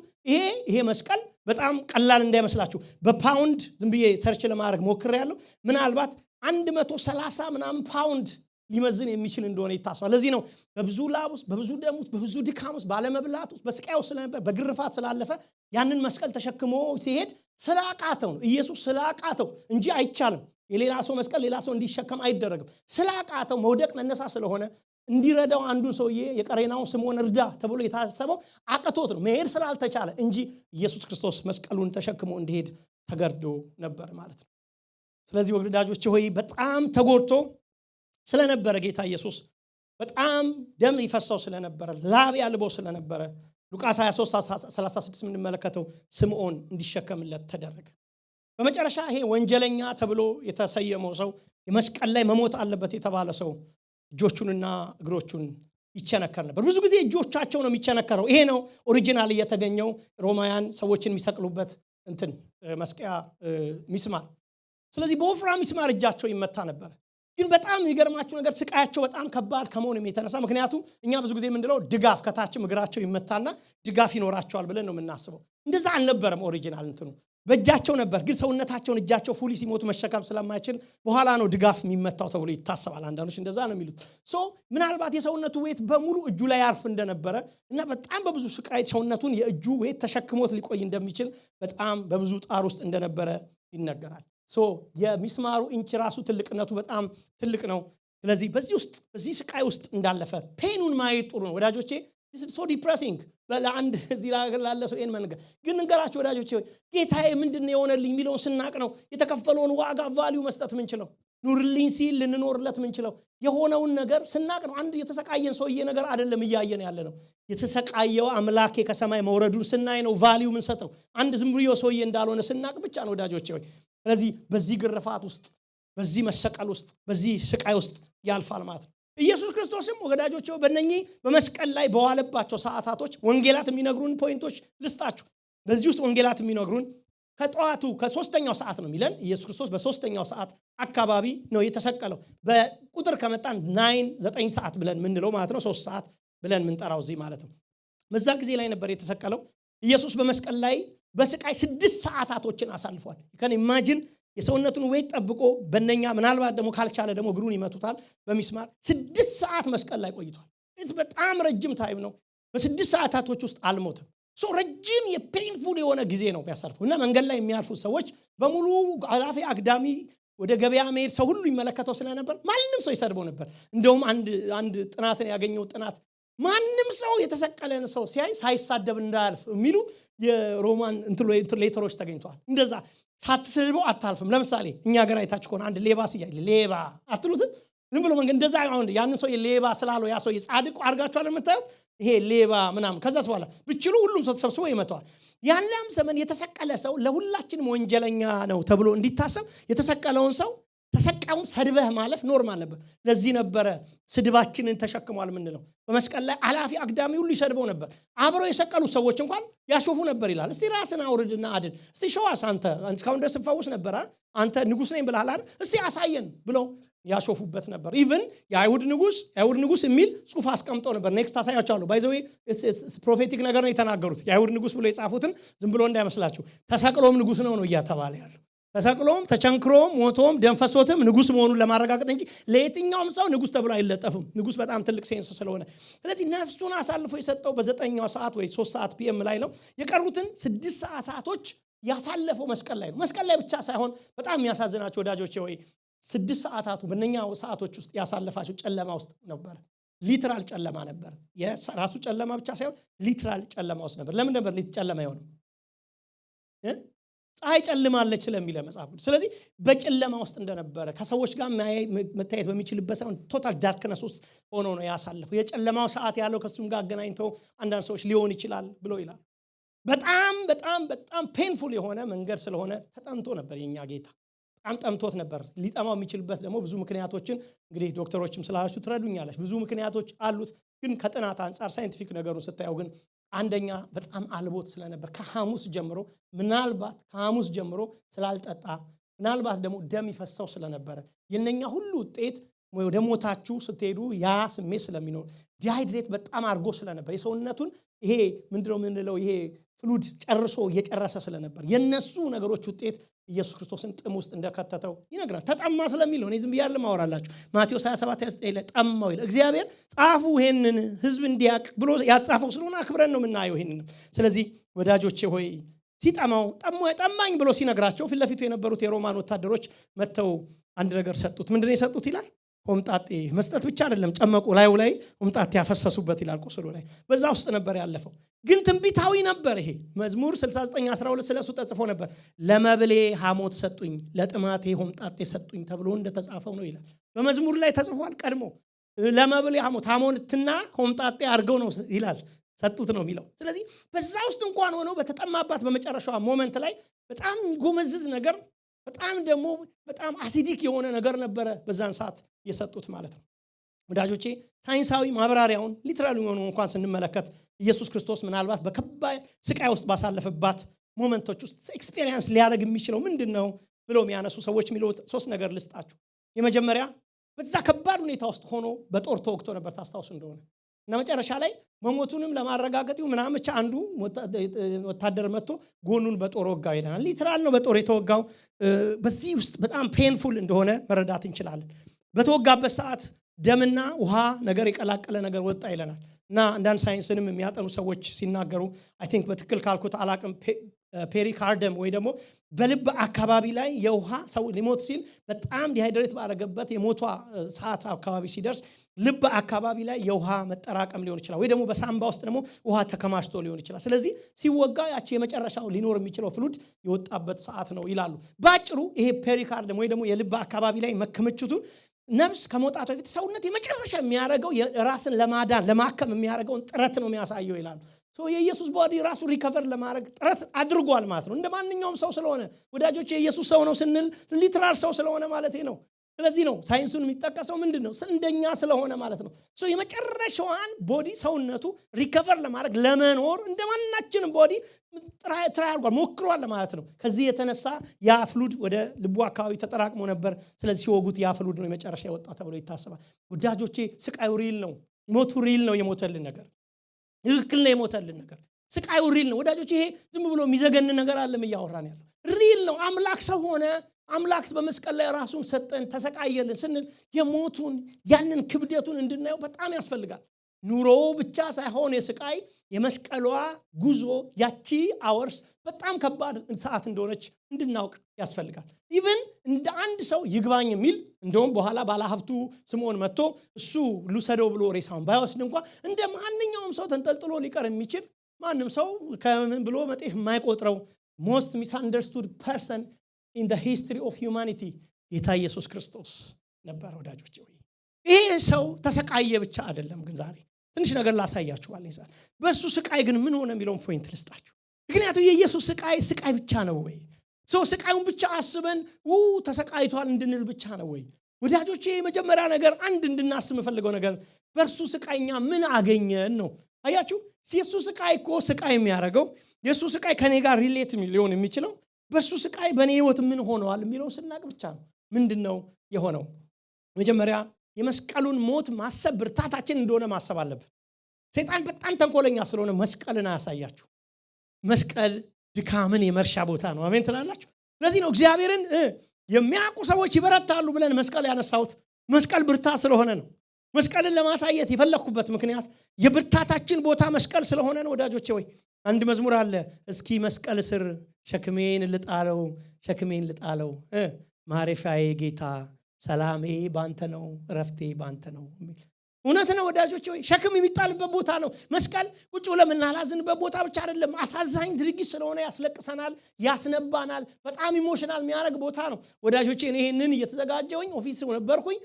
ይሄ መስቀል በጣም ቀላል እንዳይመስላችሁ በፓውንድ ዝም ብዬ ሰርች ለማድረግ ሞክሬያለሁ። ምናልባት 130 ምናምን ፓውንድ ሊመዝን የሚችል እንደሆነ ይታሰባል። ለዚህ ነው በብዙ ላብ ውስጥ በብዙ ደም ውስጥ በብዙ ድካም ውስጥ ባለመብላት ውስጥ በስቃይ ውስጥ ስለነበር በግርፋት ስላለፈ ያንን መስቀል ተሸክሞ ሲሄድ ስላቃተው ነው። ኢየሱስ ስላቃተው እንጂ አይቻልም። የሌላ ሰው መስቀል ሌላ ሰው እንዲሸከም አይደረግም። ስላቃተው መውደቅ መነሳ ስለሆነ እንዲረዳው አንዱን ሰውዬ የቀሬናውን ስምዖን እርዳ ተብሎ የታሰበው አቅቶት ነው መሄድ ስላልተቻለ እንጂ ኢየሱስ ክርስቶስ መስቀሉን ተሸክሞ እንዲሄድ ተገርዶ ነበር ማለት ነው። ስለዚህ ወዳጆቼ ሆይ በጣም ተጎድቶ ስለነበረ ጌታ ኢየሱስ በጣም ደም ይፈሰው ስለነበረ ላብ ያልበው ስለነበረ ሉቃስ 23:36 የምንመለከተው ስምዖን እንዲሸከምለት ተደረገ። በመጨረሻ ይሄ ወንጀለኛ ተብሎ የተሰየመው ሰው የመስቀል ላይ መሞት አለበት የተባለ ሰው እጆቹንና እግሮቹን ይቸነከር ነበር። ብዙ ጊዜ እጆቻቸው ነው የሚቸነከረው። ይሄ ነው ኦሪጂናል የተገኘው ሮማውያን ሰዎችን የሚሰቅሉበት እንትን መስቀያ ሚስማር። ስለዚህ በወፍራም ሚስማር እጃቸው ይመታ ነበር። ግን በጣም የሚገርማችሁ ነገር ስቃያቸው በጣም ከባድ ከመሆኑ የተነሳ ምክንያቱም እኛ ብዙ ጊዜ የምንለው ድጋፍ ከታችም እግራቸው ይመታና ድጋፍ ይኖራቸዋል ብለን ነው የምናስበው። እንደዛ አልነበረም። ኦሪጂናል እንትኑ በእጃቸው ነበር። ግን ሰውነታቸውን እጃቸው ፉሊ ሲሞቱ መሸከም ስለማይችል በኋላ ነው ድጋፍ የሚመታው ተብሎ ይታሰባል። አንዳንዶች እንደዛ ነው የሚሉት። ምናልባት የሰውነቱ ዌት በሙሉ እጁ ላይ ያርፍ እንደነበረ እና በጣም በብዙ ስቃይ ሰውነቱን የእጁ ዌት ተሸክሞት ሊቆይ እንደሚችል በጣም በብዙ ጣር ውስጥ እንደነበረ ይነገራል። የሚስማሩ ኢንች ራሱ ትልቅነቱ በጣም ትልቅ ነው። ስለዚህ በዚህ ስቃይ ውስጥ እንዳለፈ ፔኑን ማየት ጥሩ ነው ወዳጆቼ። ሶ ዲፕሬሲንግ ለአንድ እዚህ ላገር ላለ ሰው ይሄን መንገር ግን እንገራችሁ ወዳጆቼ። ጌታዬ ምንድነው የሆነልኝ የሚለውን ስናቅ ነው የተከፈለውን ዋጋ ቫልዩ መስጠት ምንችለው። ኑርልኝ ሲል ልንኖርለት ምንችለው የሆነውን ነገር ስናቅ ነው። አንድ የተሰቃየን ሰውዬ ነገር አይደለም እያየን ያለ ነው። የተሰቃየው አምላኬ ከሰማይ መውረዱን ስናይ ነው ቫልዩ ምን ሰጠው። አንድ ዝም ብሎ ሰውዬ እንዳልሆነ ስናቅ ብቻ ነው ወዳጆቼ። ስለዚህ በዚህ ግርፋት ውስጥ በዚህ መሰቀል ውስጥ በዚህ ስቃይ ውስጥ ያልፋል ማለት ነው። ኢየሱስ ክርስቶስም ወዳጆቼ በእነኚህ በመስቀል ላይ በዋለባቸው ሰዓታቶች ወንጌላት የሚነግሩን ፖይንቶች ልስጣችሁ። በዚህ ውስጥ ወንጌላት የሚነግሩን ከጠዋቱ ከ3ኛው ሰዓት ነው የሚለን ኢየሱስ ክርስቶስ በ3ኛው ሰዓት አካባቢ ነው የተሰቀለው። በቁጥር ከመጣን 9 ሰዓት ብለን ምንለው ማለት ነው 3 ሰዓት ብለን ምንጠራው እዚህ ማለት ነው። በዛ ጊዜ ላይ ነበር የተሰቀለው። ኢየሱስ በመስቀል ላይ በስቃይ 6 ሰዓታቶችን አሳልፏል። ከን ኢማጂን የሰውነቱን ዌት ጠብቆ በእነኛ ምናልባት ደግሞ ካልቻለ ደግሞ እግሩን ይመቱታል በሚስማር 6 ሰዓት መስቀል ላይ ቆይቷል። በጣም ረጅም ታይም ነው። በ6 ሰዓታቶች ውስጥ አልሞተም። ረጅም የፔንፉል የሆነ ጊዜ ነው ያሳልፈው እና መንገድ ላይ የሚያልፉ ሰዎች በሙሉ አላፊ አግዳሚ ወደ ገበያ መሄድ ሰው ሁሉ ይመለከተው ስለነበር ማንንም ሰው ይሰድበው ነበር። እንደውም አንድ ጥናትን ያገኘው ጥናት ማንም ሰው የተሰቀለን ሰው ሲያይ ሳይሳደብ እንዳያልፍ የሚሉ የሮማን ሌተሮች ተገኝተዋል። እንደዛ ሳትሰድበው አታልፍም። ለምሳሌ እኛ ሀገር አይታችሁ ከሆነ አንድ ሌባ ሲያይ ሌባ አትሉትም? ዝም ብሎ መንገድ እንደዛ አሁን ያንን ሰው ሌባ ስላለው ያ ሰው ጻድቅ አድርጋችኋል የምታዩት ይሄ ሌባ ምናምን ከዛስ በኋላ ብቻሉ ሁሉም ሰው ተሰብስቦ ይመታዋል። ያንንም ዘመን የተሰቀለ ሰው ለሁላችንም ወንጀለኛ ነው ተብሎ እንዲታሰብ የተሰቀለውን ሰው ተሰቃዩን ሰድበህ ማለፍ ኖርማል ነበር። ለዚህ ነበረ ስድባችንን ተሸክሟል ምንለው። በመስቀል ላይ አላፊ አግዳሚ ሁሉ ይሰድበው ነበር። አብሮ የሰቀሉ ሰዎች እንኳን ያሾፉ ነበር ይላል። እስቲ ራስን አውርድና አድን፣ እስቲ ሸዋስ አንተ እስካሁን ድረስ ፈውስ ነበር አንተ ንጉስ ነኝ ብለሃል አይደል? እስቲ አሳየን ብለው ያሾፉበት ነበር። ኢቭን የአይሁድ ንጉስ የሚል ጽሑፍ አስቀምጠው ነበር። ኔክስት አሳያችኋለሁ። ባይ ዘ ዌይ ኢትስ ፕሮፌቲክ ነገር ነው የተናገሩት። የአይሁድ ንጉስ ብሎ የጻፉትን ዝም ብሎ እንዳይመስላችሁ ተሰቅሎም ንጉስ ነው እያተባለ ያለው። ተሰቅሎም ተቸንክሮም ሞቶም ደንፈሶትም ንጉስ መሆኑን ለማረጋገጥ እንጂ ለየትኛውም ሰው ንጉስ ተብሎ አይለጠፍም። ንጉስ በጣም ትልቅ ሴንስ ስለሆነ ስለዚህ ነፍሱን አሳልፎ የሰጠው በ9ኛው ሰዓት ወይ 3 ሰዓት ፒኤም ላይ ነው። የቀሩትን 6 ሰዓታቶች ያሳለፈው መስቀል ላይ ነው። መስቀል ላይ ብቻ ሳይሆን በጣም የሚያሳዝናቸው ወዳጆቼ ወይ 6 ሰዓታቱ በእነኛ ሰዓቶች ውስጥ ያሳለፋቸው ጨለማ ውስጥ ነበር። ሊትራል ጨለማ ነበር። የራሱ ጨለማ ብቻ ሳይሆን ሊትራል ጨለማ ውስጥ ነበር። ለምን ነበር ጨለማ የሆነው? ፀሐይ ጨልማለች ስለሚለ መጽሐፍ። ስለዚህ በጨለማ ውስጥ እንደነበረ ከሰዎች ጋር መታየት በሚችልበት ሳይሆን ቶታል ዳርክነስ ውስጥ ሆኖ ነው ያሳለፈው። የጨለማው ሰዓት ያለው ከሱም ጋር አገናኝተው አንዳንድ ሰዎች ሊሆን ይችላል ብሎ ይላል። በጣም በጣም በጣም ፔንፉል የሆነ መንገድ ስለሆነ ተጠምቶ ነበር የኛ ጌታ። በጣም ጠምቶት ነበር። ሊጠማው የሚችልበት ደግሞ ብዙ ምክንያቶችን እንግዲህ ዶክተሮችም ስላላችሁ ትረዱኛለች። ብዙ ምክንያቶች አሉት። ግን ከጥናት አንጻር ሳይንቲፊክ ነገሩን ስታየው ግን አንደኛ በጣም አልቦት ስለነበር ከሐሙስ ጀምሮ ስላልጠጣ ምናልባት ደግሞ ደም ይፈሰው ስለነበረ የነኛ ሁሉ ውጤት ወደ ሞታችሁ ስትሄዱ ያ ስሜት ስለሚኖር ዲሃይድሬት በጣም አርጎ ስለነበር የሰውነቱን ይሄ ምንድነው የምንለው ይሄ ፍሉድ ጨርሶ እየጨረሰ ስለነበር የነሱ ነገሮች ውጤት ኢየሱስ ክርስቶስን ጥም ውስጥ እንደከተተው ይነግራል። ተጠማ ስለሚል ነው። እኔ ዝም ብያለሁ ማወራላችሁ። ማቴዎስ 27:29 ላይ ጠማው ይላል። እግዚአብሔር ጻፉ ይሄንን ህዝብ እንዲያቅ ብሎ ያጻፈው ስለሆነ አክብረን ነው የምናየው ይሄንን። ስለዚህ ወዳጆቼ ሆይ ሲጠማው ጠማኝ ብሎ ሲነግራቸው ፊት ለፊቱ የነበሩት የሮማን ወታደሮች መተው አንድ ነገር ሰጡት። ምንድነው የሰጡት ይላል? ሆምጣጤ መስጠት ብቻ አይደለም፣ ጨመቁ፣ ላዩ ላይ ሆምጣጤ ያፈሰሱበት ይላል ቁስሉ ላይ። በዛ ውስጥ ነበር ያለፈው። ግን ትንቢታዊ ነበር ይሄ። መዝሙር 69:12 ስለሱ ተጽፎ ነበር። ለመብሌ ሐሞት ሰጡኝ፣ ለጥማቴ ሆምጣጤ ሰጡኝ ተብሎ እንደተጻፈው ነው ይላል። በመዝሙር ላይ ተጽፏል ቀድሞ። ለመብሌ ሐሞትና ሆምጣጤ አድርገው ነው ይላል ሰጡት ነው የሚለው። ስለዚህ በዛ ውስጥ እንኳን ሆኖ በተጠማባት በመጨረሻዋ ሞመንት ላይ በጣም ጎመዝዝ ነገር በጣም ደግሞ በጣም አሲዲክ የሆነ ነገር ነበረ በዛን ሰዓት የሰጡት ማለት ነው። ወዳጆቼ ሳይንሳዊ ማብራሪያውን ሊትራሊ ሆኖ እንኳን ስንመለከት ኢየሱስ ክርስቶስ ምናልባት በከባድ ስቃይ ውስጥ ባሳለፈባት ሞመንቶች ውስጥ ኤክስፔሪየንስ ሊያደርግ የሚችለው ምንድነው ብለው የሚያነሱ ሰዎች የሚሉት 3 ነገር ልስጣችሁ። የመጀመሪያ በዛ ከባድ ሁኔታ ውስጥ ሆኖ በጦር ተወግቶ ነበር ታስታውሱ እንደሆነ እና መጨረሻ ላይ መሞቱንም ለማረጋገጥ ምናምን ብቻ አንዱ ወታደር መጥቶ ጎኑን በጦር ወጋው ይላል። ሊትራል ነው በጦር የተወጋው። በዚህ ውስጥ በጣም ፔንፉል እንደሆነ መረዳት እንችላለን። በተወጋበት ሰዓት ደምና ውሃ ነገር የቀላቀለ ነገር ወጣ ይለናል እና አንዳንድ ሳይንስንም የሚያጠኑ ሰዎች ሲናገሩ አይ ቲንክ በትክክል ካልኩት አላቅም ፔሪካርደም ወይ ደግሞ በልብ አካባቢ ላይ የውሃ ሰው ሊሞት ሲል በጣም ዲሃይድሬት ባረገበት የሞቷ ሰዓት አካባቢ ሲደርስ ልብ አካባቢ ላይ የውሃ መጠራቀም ሊሆን ይችላል ወይ ደግሞ በሳምባ ውስጥ ደግሞ ውሃ ተከማችቶ ሊሆን ይችላል። ስለዚህ ሲወጋ ያቺ የመጨረሻው ሊኖር የሚችለው ፍሉድ የወጣበት ሰዓት ነው ይላሉ። ባጭሩ ይሄ ፔሪካርደም ወይ ደግሞ የልብ አካባቢ ላይ መከመችቱ ነፍስ ከመውጣቱ በፊት ሰውነት የመጨረሻ የሚያደርገው ራስን ለማዳን ለማከም የሚያደርገውን ጥረት ነው የሚያሳየው ይላሉ። የኢየሱስ ቦዲ ራሱ ሪከቨር ለማድረግ ጥረት አድርጓል ማለት ነው። እንደ ማንኛውም ሰው ስለሆነ ወዳጆች የኢየሱስ ሰው ነው ስንል ሊትራል ሰው ስለሆነ ማለት ነው። ስለዚህ ነው ሳይንሱን የሚጠቀሰው ምንድነው እንደኛ ስለሆነ ማለት ነው። የመጨረሻዋን ቦዲ ሰውነቱ ሪከቨር ለማድረግ ለመኖር እንደማናችንም ቦዲ ትራይ አድርጓል ሞክሯል ማለት ነው። ከዚህ የተነሳ ያ ፍሉድ ወደ ልቡ አካባቢ ተጠራቅሞ ነበር። ስለዚህ ሲወጉት ያ ፍሉድ ነው የመጨረሻ የወጣው ተብሎ ይታሰባል። ወዳጆቼ ስቃዩ ሪል ነው። ሞቱ ሪል ነው። የሞተልን ነገር ትክክል ነው። የሞተልን ነገር ስቃዩ ሪል ነው ወዳጆቼ። ይሄ ዝም ብሎ የሚዘገን ነገር አይደለም እያወራን ያለው ሪል ነው። አምላክ ሰው ሆነ። አምላክ በመስቀል ላይ ራሱን ሰጠን ተሰቃየልን ስንል የሞቱን ያንን ክብደቱን እንድናየው በጣም ያስፈልጋል። ኑሮ ብቻ ሳይሆን የስቃይ የመስቀሏ ጉዞ ያቺ አወርስ በጣም ከባድ ሰዓት እንደሆነች እንድናውቅ ያስፈልጋል። ኢቭን እንደ አንድ ሰው ይግባኝ የሚል እንደውም በኋላ ባለሀብቱ ስምዖን መጥቶ እሱ ልውሰደው ብሎ ሬሳውን ባይወስድ እንኳን እንደ ማንኛውም ሰው ተንጠልጥሎ ሊቀር የሚችል ማንም ሰው ከምን ብሎ መጤፍ የማይቆጥረው most misunderstood person in the history of humanity ጌታ ኢየሱስ ክርስቶስ ነበር ወዳጆቼ። ይሄ ሰው ተሰቃየ ብቻ አይደለም። ግን ዛሬ ትንሽ ነገር ላሳያችሁ አለኝ። በእሱ ስቃይ ግን ምን ሆነ የሚለውን ፖይንት ልስጣችሁ። ምክንያቱም የኢየሱስ ስቃይ ብቻ ነው ወይ? ሰው ስቃዩን ብቻ አስበን ተሰቃይቷል እንድንል ብቻ ነው ወይ? ወዳጆቼ የመጀመሪያ ነገር አንድ እንድናስብ የምፈልገው ነገር በእርሱ ስቃይኛ ምን አገኘን ነው። አያችሁ ኢየሱስ ስቃይ እኮ ስቃይ የሚያደርገው ኢየሱስ ስቃይ ከኔ ጋር ሪሌት ሊሆን የሚችለው በእርሱ ስቃይ በእኔ ህይወት ምን ሆነዋል የሚለውን ስናቅ ብቻ ነው። ምንድነው የሆነው? መጀመሪያ የመስቀሉን ሞት ማሰብ ብርታታችን እንደሆነ ማሰብ አለብን። ሰይጣን በጣም ተንኮለኛ ስለሆነ መስቀልን አያሳያችሁ። መስቀል ድካምን የመርሻ ቦታ ነው። አሜን ትላላችሁ? ስለዚህ ነው እግዚአብሔርን የሚያውቁ ሰዎች ይበረታሉ ብለን መስቀል ያነሳሁት። መስቀል ብርታት ስለሆነ ነው። መስቀልን ለማሳየት የፈለኩበት ምክንያት የብርታታችን ቦታ መስቀል ስለሆነ ነው ወዳጆቼ። ወይ አንድ መዝሙር አለ። እስኪ መስቀል ስር ሸክሜን ልጣለው ማረፊያዬ ጌታ ሰላሜ ባንተ ነው ረፍቴ ባንተ ነው። እውነት ነው ወዳጆቼ። ወይ ሸክም የሚጣልበት ቦታ ነው መስቀል። ቁጭ ብለን የምናላዝንበት ቦታ ብቻ አይደለም። አሳዛኝ ድርጊት ስለሆነ ያስለቅሰናል፣ ያስነባናል፣ በጣም ኢሞሽናል የሚያደርግ ቦታ ነው ወዳጆቼ። እኔ ይሄንን እየተዘጋጀሁኝ ኦፊስ ነበርኩኝ።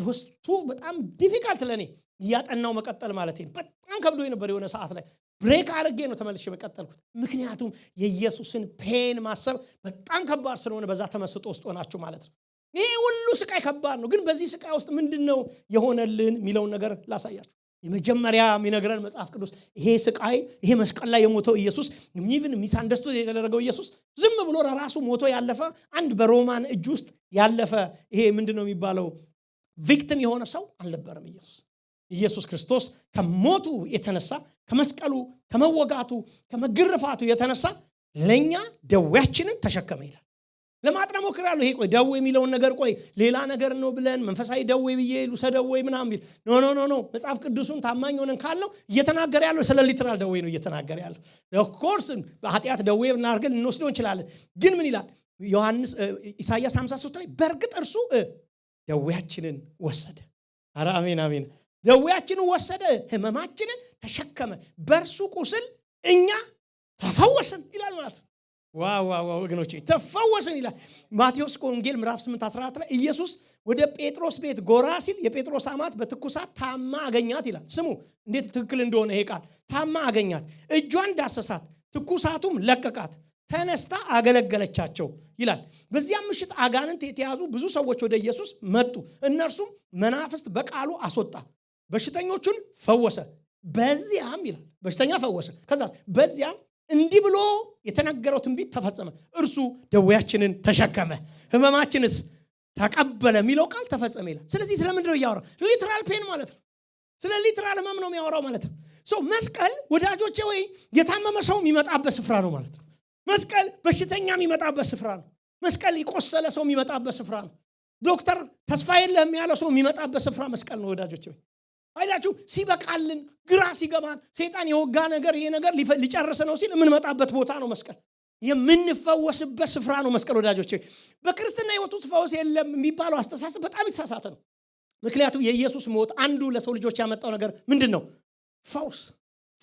ወስቱ በጣም ዲፊካልት ለኔ እያጠናው መቀጠል ማለት ነው። በጣም ከብዶኝ ነበር። የሆነ ሰዓት ላይ ብሬክ አድርጌ ነው ተመልሼ መቀጠልኩት። ምክንያቱም የኢየሱስን ፔን ማሰብ በጣም ከባድ ስለሆነ በዛ ተመስጦ ውስጥ ሆናችሁ ማለት ነው። ይሄ ሁሉ ስቃይ ከባድ ነው። ግን በዚህ ስቃይ ውስጥ ምንድነው የሆነልን የሚለውን ነገር ላሳያችሁ። የመጀመሪያ የሚነግረን መጽሐፍ ቅዱስ ይሄ ስቃይ ይሄ መስቀል ላይ የሞተው ኢየሱስ ኢቭን ሚስአንደርስቱድ የተደረገው ኢየሱስ ዝም ብሎ ራሱ ሞቶ ያለፈ አንድ በሮማን እጅ ውስጥ ያለፈ ይሄ ምንድነው የሚባለው ቪክቲም የሆነ ሰው አልነበረም። ኢየሱስ ክርስቶስ ከሞቱ የተነሳ ከመስቀሉ ከመወጋቱ ከመግረፋቱ የተነሳ ለኛ ደዌያችንን ተሸከመ ይላል። ለማጥና ሞክራለሁ። ይሄ ቆይ ደዌ የሚለውን ነገር ቆይ ሌላ ነገር ነው ብለን መንፈሳዊ ደዌ ብዬ ልውሰደው ወይ ምናምን ቢል ኖ መጽሐፍ ቅዱስን ታማኝ ሆነን ካለው እየተናገረ ያለው ስለ ሊትራል ደዌ ነው እየተናገረ ያለው። ኦፍ ኮርስ በኃጢአት ደዌ እናርገን እንወስደው እንችላለን። ግን ምን ይላል ዮሐንስ ኢሳይያስ 53 ላይ በእርግጥ እርሱ ደዌያችንን ወሰደ። ኧረ አሜን አሜን። ደዌያችንን ወሰደ፣ ህመማችንን ተሸከመ፣ በእርሱ ቁስል እኛ ተፈወስን ይላል ማለት ነው። ዋው ወገኖቼ ተፈወስን ይላል። ማቴዎስ ወንጌል ምዕራፍ 8:14 ላይ ኢየሱስ ወደ ጴጥሮስ ቤት ጎራ ሲል የጴጥሮስ አማት በትኩሳት ታማ አገኛት ይላል። ስሙ እንዴት ትክክል እንደሆነ ይሄ ቃል። ታማ አገኛት፣ እጇን ዳሰሳት፣ ትኩሳቱም ለቀቃት፣ ተነስታ አገለገለቻቸው ይላል። በዚያም ምሽት አጋንንት የተያዙ ብዙ ሰዎች ወደ ኢየሱስ መጡ። እነርሱም መናፍስት በቃሉ አስወጣ፣ በሽተኞቹን ፈወሰ። በዚያም ይላል በሽተኛ ፈወሰ። ከዛ በዚያም እንዲህ ብሎ የተነገረው ትንቢት ተፈጸመ፣ እርሱ ደዌያችንን ተሸከመ ህመማችንስ ተቀበለ የሚለው ቃል ተፈጸመ ይላል። ስለዚህ ስለምንድን ነው ያወራው? ሊትራል ፔን ማለት ነው። ስለ ሊትራል ህመም ነው የሚያወራው ማለት ነው። መስቀል ወዳጆቼ ወይ የታመመ ሰው የሚመጣበት ስፍራ ነው ማለት ነው። መስቀል በሽተኛ የሚመጣበት ስፍራ ነው። መስቀል የቆሰለ ሰው የሚመጣበት ስፍራ ነው። ዶክተር ተስፋ የለህም ያለ ሰው የሚመጣበት ስፍራ መስቀል ነው ወዳጆቼ ወይ። አይላችሁ ሲበቃልን ግራ ሲገባን ሰይጣን የወጋ ነገር ይሄ ነገር ሊጨርስ ነው ሲል የምንመጣበት ቦታ ነው መስቀል። የምንፈወስበት ስፍራ ነው መስቀል ወዳጆቼ። በክርስትና ህይወት ውስጥ ፈውስ የለም የሚባለው አስተሳሰብ በጣም የተሳሳተ ነው። ምክንያቱም የኢየሱስ ሞት አንዱ ለሰው ልጆች ያመጣው ነገር ምንድነው? ፈውስ።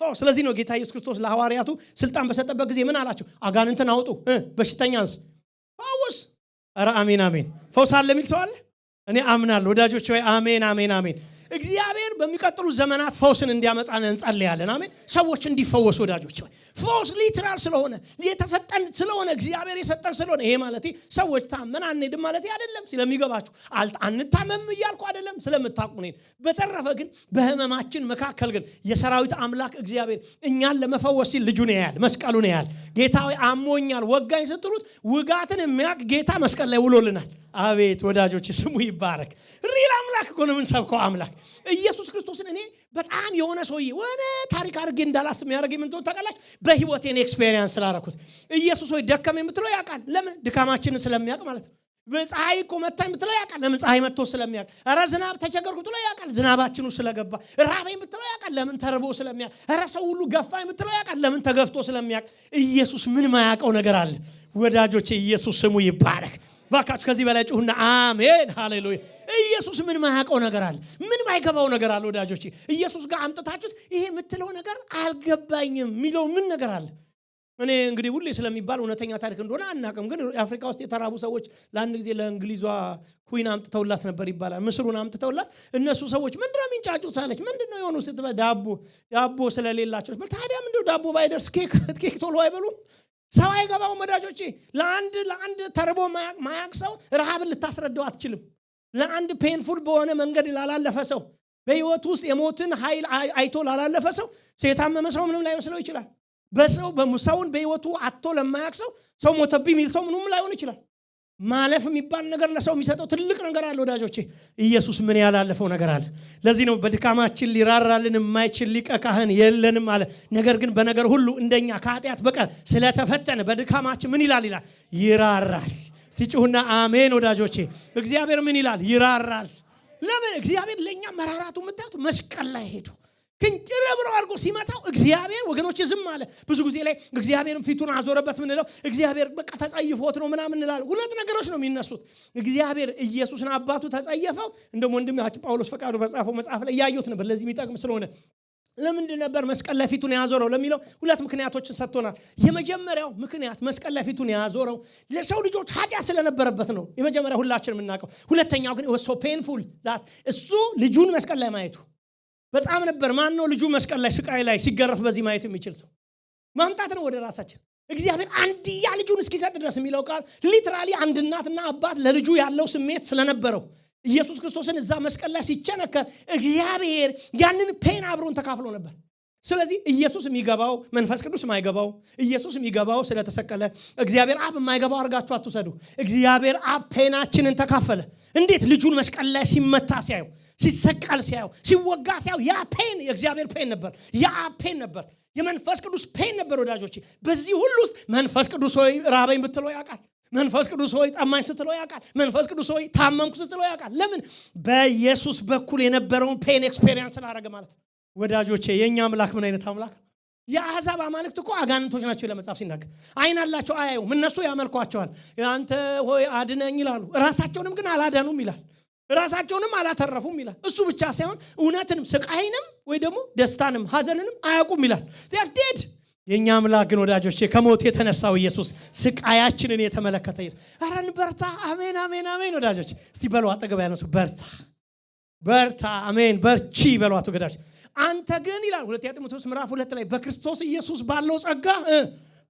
ስለዚህ ነው ጌታ ኢየሱስ ክርስቶስ ለሐዋርያቱ ስልጣን በሰጠበት ጊዜ ምን አላቸው? አጋንንትን አውጡ፣ በሽተኛንስ ፈውስ። ኧረ አሜን አሜን። ፈውስ አለ የሚል ሰው አለ? እኔ አምናለሁ ወዳጆቼ ወይ አሜን አሜን አሜን። እግዚአብሔር በሚቀጥሉ ዘመናት ፈውስን እንዲያመጣ እንጸልያለን። አሜን። ሰዎች እንዲፈወሱ ወዳጆች ፎስ ሊትራል ስለሆነ የተሰጠን ስለሆነ እግዚአብሔር የሰጠን ስለሆነ ይሄ ማለት ሰዎች ታመን አንሄድም ማለት አይደለም። ስለሚገባችሁ አንታመም እያልኩ አይደለም፣ ስለምታውቁ ነው። በተረፈ ግን በህመማችን መካከል ግን የሰራዊት አምላክ እግዚአብሔር እኛን ለመፈወስ ሲል ልጁን ያያል፣ መስቀሉን ያያል። ጌታ ሆይ አሞኛል ወጋኝ ስትሉት ውጋትን የሚያውቅ ጌታ መስቀል ላይ ውሎልናል። አቤት ወዳጆች ስሙ ይባረክ። ሪል አምላክ እኮ ነው የምንሰብከው አምላክ ኢየሱስ ክርስቶስን። እኔ በጣም የሆነ ሰውዬ ወነ ታሪክ አድርጌ እንዳላስብ ያደርገኝ ምን እንደሆነ ታውቃላችሁ? በህይወቴን ኤክስፔሪየንስ ስላደረኩት። ኢየሱስ ሆይ ደከመኝ የምትለው ያውቃል። ለምን? ድካማችንን ስለሚያውቅ ማለት ነው። በፀሐይ እኮ መታኝ የምትለው ያውቃል። ለምን? ፀሐይ መጥቶ ስለሚያውቅ። ኧረ ዝናብ ተቸገርኩ የምትለው ያውቃል። ዝናባችን ውስጥ ስለገባ። ራበኝ የምትለው ያውቃል። ለምን? ተርቦ ስለሚያውቅ። ኧረ ሰው ሁሉ ገፋኝ የምትለው ያውቃል። ለምን? ተገፍቶ ስለሚያውቅ። ኢየሱስ ምን ማያውቀው ነገር አለ? ወዳጆቼ ኢየሱስ ስሙ ይባረክ። ባካችሁ ከዚህ በላይ ጩሁና አሜን ሃሌሉያ። ኢየሱስ ምን ማያውቀው ነገር አለ? ምን ማይገባው ነገር አለ? ወዳጆቼ ኢየሱስ ጋር አምጥታችሁት ይሄ የምትለው ነገር አልገባኝም የሚለው ምን ነገር አለ? እኔ እንግዲህ ሁሌ ስለሚባል እውነተኛ ታሪክ እንደሆነ አናውቅም፣ ግን አፍሪካ ውስጥ የተራቡ ሰዎች ለአንድ ጊዜ ለእንግሊዟ ኩዊን አምጥተውላት ነበር ይባላል። ምስሩን አምጥተውላት እነሱ ሰዎች ምንድነው የሚንጫጩት አለች። ምንድነው የሆኑ ስትበል ዳቦ ስለሌላቸው። ታዲያ ምንድነው ዳቦ ባይደርስ ኬክ ቶሎ አይበሉም? ሰው አይገባው ወዳጆቼ። ለአንድ ተርቦ ማያቅ ሰው ረሃብን ልታስረዳው አትችልም። ለአንድ ፔንፉል በሆነ መንገድ ላላለፈ ሰው፣ በህይወት ውስጥ የሞትን ኃይል አይቶ ላላለፈ ሰው፣ የታመመ ሰው ምንም ላይመስለው ይችላል። ሰውን በህይወቱ አጥቶ ለማያቅ ሰው ሞተብኝ የሚል ሰው ምንም ላይሆን ይችላል። ማለፍ የሚባል ነገር ለሰው የሚሰጠው ትልቅ ነገር አለ ወዳጆቼ። ኢየሱስ ምን ያላለፈው ነገር አለ? ለዚህ ነው በድካማችን ሊራራልን የማይችል ሊቀ ካህን የለንም አለ። ነገር ግን በነገር ሁሉ እንደኛ ከኃጢአት በቀር ስለተፈተነ በድካማችን ምን ይላል? ይራራል። ሲጩሁና አሜን ወዳጆቼ። እግዚአብሔር ምን ይላል? ይራራል። ለምን? እግዚአብሔር ለኛ መራራቱ የምታዩት መስቀል ላይ ሄዱ ክንጭረብሮ አድርጎ ሲመታው እግዚአብሔር ወገኖች ዝም አለ። ብዙ ጊዜ ላይ እግዚአብሔርን ፊቱን አዞረበት ምንለው፣ እግዚአብሔር በቃ ተጸይፎት ነው ምናምን እንላለን። ሁለት ነገሮች ነው የሚነሱት። እግዚአብሔር ኢየሱስን አባቱ ተጸየፈው። እንደም ወንድም ጳውሎስ ፈቃዱ በጻፈው መጽሐፍ ላይ ያዩት ነበር። ለዚህ የሚጠቅም ስለሆነ ለምንድን ነበር መስቀል ላይ ፊቱን ያዞረው ለሚለው ሁለት ምክንያቶችን ሰጥቶናል። የመጀመሪያው ምክንያት መስቀል ላይ ፊቱን ያዞረው ለሰው ልጆች ኃጢአት ስለነበረበት ነው። የመጀመሪያው ሁላችንም የምናውቀው። ሁለተኛው ግን so painful that እሱ ልጁን መስቀል ላይ ማየቱ በጣም ነበር። ማን ነው ልጁ መስቀል ላይ ስቃይ ላይ ሲገረፍ በዚህ ማየት የሚችል ሰው? ማምጣት ነው ወደ ራሳችን። እግዚአብሔር አንድያ ልጁን እስኪሰጥ ድረስ የሚለው ቃል ሊትራሊ አንድ እናትና አባት ለልጁ ያለው ስሜት ስለነበረው ኢየሱስ ክርስቶስን እዛ መስቀል ላይ ሲቸነከር እግዚአብሔር ያንን ፔን አብሮን ተካፍሎ ነበር። ስለዚህ ኢየሱስ የሚገባው መንፈስ ቅዱስ የማይገባው፣ ኢየሱስ የሚገባው ስለተሰቀለ እግዚአብሔር አብ የማይገባው አድርጋችሁ አትውሰዱ። እግዚአብሔር አብ ፔናችንን ተካፈለ። እንዴት? ልጁን መስቀል ላይ ሲመታ ሲያዩ፣ ሲሰቀል ሲያዩ፣ ሲወጋ ሲያዩ ያ ፔን የእግዚአብሔር ፔን ነበር፣ የአብ ፔን ነበር፣ የመንፈስ ቅዱስ ፔን ነበር። ወዳጆቼ በዚህ ሁሉ ውስጥ መንፈስ ቅዱስ ሆይ ራበኝ ብትለው ያውቃል። መንፈስ ቅዱስ ሆይ ጠማኝ ስትለው ያውቃል። መንፈስ ቅዱስ ሆይ ታመምኩ ስትለው ያውቃል። ለምን? በኢየሱስ በኩል የነበረውን ፔን ኤክስፔሪየንስ ስላደረገ ማለት ነው። ወዳጆቼ የኛ አምላክ ምን አይነት አምላክ! የአሕዛብ አማልክት እኮ አጋንንቶች ናቸው ለመጻፍ ሲናገር። አይን አላቸው አያዩም። እነሱ ያመልኳቸዋል። አንተ ሆይ አድነኝ ይላሉ። ራሳቸውንም ግን አላዳኑም ይላል። ራሳቸውንም አላተረፉም ይላል። እሱ ብቻ ሳይሆን እውነትንም ስቃይንም ወይ ደግሞ ደስታንም ሐዘንንም አያውቁም ይላል። ዴድ የኛ አምላክ ግን ወዳጆቼ ከሞት የተነሳው ኢየሱስ ስቃያችንን የተመለከተ ኢየሱስ። አረን በርታ። አሜን አሜን አሜን። ወዳጆቼ እስቲ በሉ አጠገብ ያለው ሰው በርታ በርታ፣ አሜን በርቺ በሏት ወዳጆቼ። አንተ ግን ይላል ሁለተኛ ጢሞቴዎስ ምዕራፍ 2 ላይ በክርስቶስ ኢየሱስ ባለው ጸጋ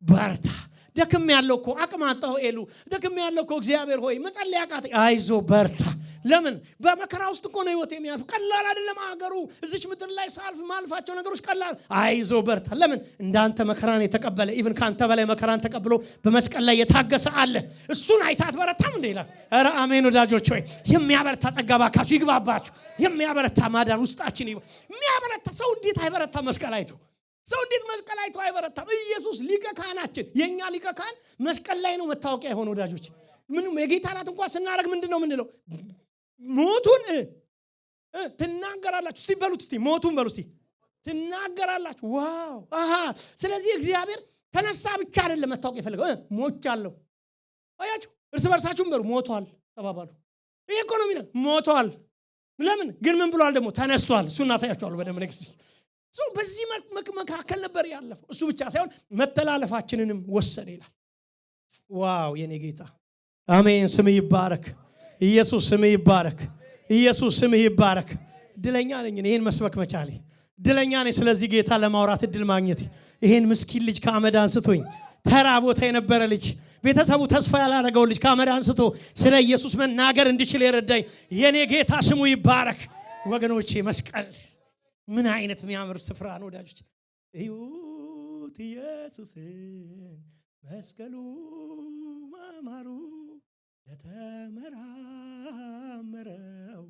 በርታ። ደክም ያለው እኮ አቅም አጣው ኤሉ፣ ደክም ያለው እኮ እግዚአብሔር ሆይ መጸለይ አቃተኝ። አይዞ በርታ። ለምን? በመከራ ውስጥ እኮ ነው ህይወት የሚያልፍ። ቀላል አይደለም አገሩ። እዚች ምድር ላይ ሳልፍ ማልፋቸው ነገሮች ቀላል። አይዞ በርታ። ለምን? እንዳንተ መከራን የተቀበለ ኢቭን ካንተ በላይ መከራን ተቀብሎ በመስቀል ላይ የታገሰ አለ። እሱን አይታት በረታም እንደ ይላል። ኧረ አሜን ወዳጆች ሆይ የሚያበረታ ጸጋ ባካችሁ ይግባባችሁ። የሚያበረታ ማዳን ውስጣችን ይግባ። የሚያበረታ ሰው እንዴት አይበረታ? መስቀል አይቶ ሰው እንዴት መስቀል አይቶ አይበረታም? ኢየሱስ ሊቀ ካህናችን፣ የኛ ሊቀ ካህን መስቀል ላይ ነው መታወቂያ የሆነ ወዳጆች። ምንም የጌታ ናት እንኳን ስናደርግ ምንድነው ምንለው? ሞቱን ትናገራላችሁ። እስቲ በሉት፣ እስቲ ሞቱን በሉ፣ እስቲ ትናገራላችሁ። ዋው አሃ። ስለዚህ እግዚአብሔር ተነሳ ብቻ አይደለም መታወቅ የፈለገው፣ ሞቻለሁ። አያችሁ፣ እርስ በርሳችሁም በሉ ሞቷል ተባባሉ። ይሄ እኮ ነው የሚለው ሞቷል። ለምን ግን ምን ብሏል ደግሞ? ተነስቷል። እሱን እናሳያችኋለሁ በደንብ ነክስ። ሰው በዚህ መካከል ነበር ያለፈው። እሱ ብቻ ሳይሆን መተላለፋችንንም ወሰደ ይላል። ዋው የኔ ጌታ አሜን። ስምህ ይባረክ ኢየሱስ፣ ስምህ ይባረክ ኢየሱስ፣ ስምህ ይባረክ። እድለኛ ነኝ ይሄን መስበክ መቻሌ። እድለኛ ነኝ ስለዚህ ጌታ ለማውራት እድል ማግኘት። ይሄን ምስኪን ልጅ ከአመድ አንስቶኝ ተራ ቦታ የነበረ ልጅ ቤተሰቡ ተስፋ ያላደረገው ልጅ ከአመድ አንስቶ ስለ ኢየሱስ መናገር እንድችል የረዳኝ የኔ ጌታ ስሙ ይባረክ። ወገኖቼ መስቀል ምን አይነት የሚያምር ስፍራ ነው ወዳጆች። እዩት ኢየሱስን መስቀሉ ማማሩ ለተመራመረው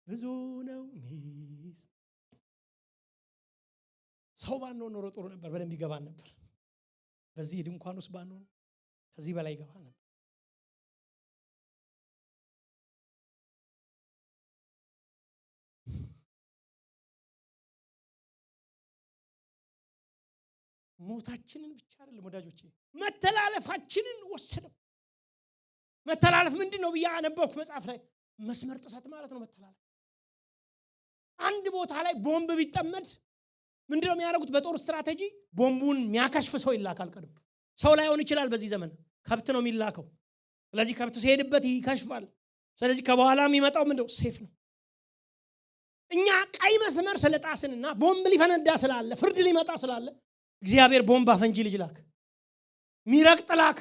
ብዙ ነው ሚስት። ሰው ባንሆን ኖሮ ጥሩ ነበር፣ በደንብ ይገባን ነበር። በዚህ ድንኳን ውስጥ ባንሆን ከዚህ በላይ ይገባ ነበር። ሞታችንን ብቻ አይደለም ወዳጆቼ መተላለፋችንን ወሰደው። መተላለፍ ምንድነው ብዬ አነበብኩ መጽሐፍ ላይ። መስመር ጥሰት ማለት ነው መተላለፍ። አንድ ቦታ ላይ ቦምብ ቢጠመድ ምንድነው የሚያደርጉት? በጦር ስትራቴጂ ቦምቡን የሚያከሽፍ ሰው ይላካል። ቀድሞ ሰው ላይሆን ይችላል፣ በዚህ ዘመን ከብት ነው የሚላከው። ስለዚህ ከብት ሲሄድበት ይከሽፋል። ስለዚህ ከበኋላ የሚመጣው ምንድነው? ሴፍ ነው። እኛ ቀይ መስመር ስለጣስንና ቦምብ ሊፈነዳ ስላለ ፍርድ ሊመጣ ስላለ እግዚአብሔር ቦምብ አፈንጂ ልጅ ላከ፣ ሚረግጥ ላከ።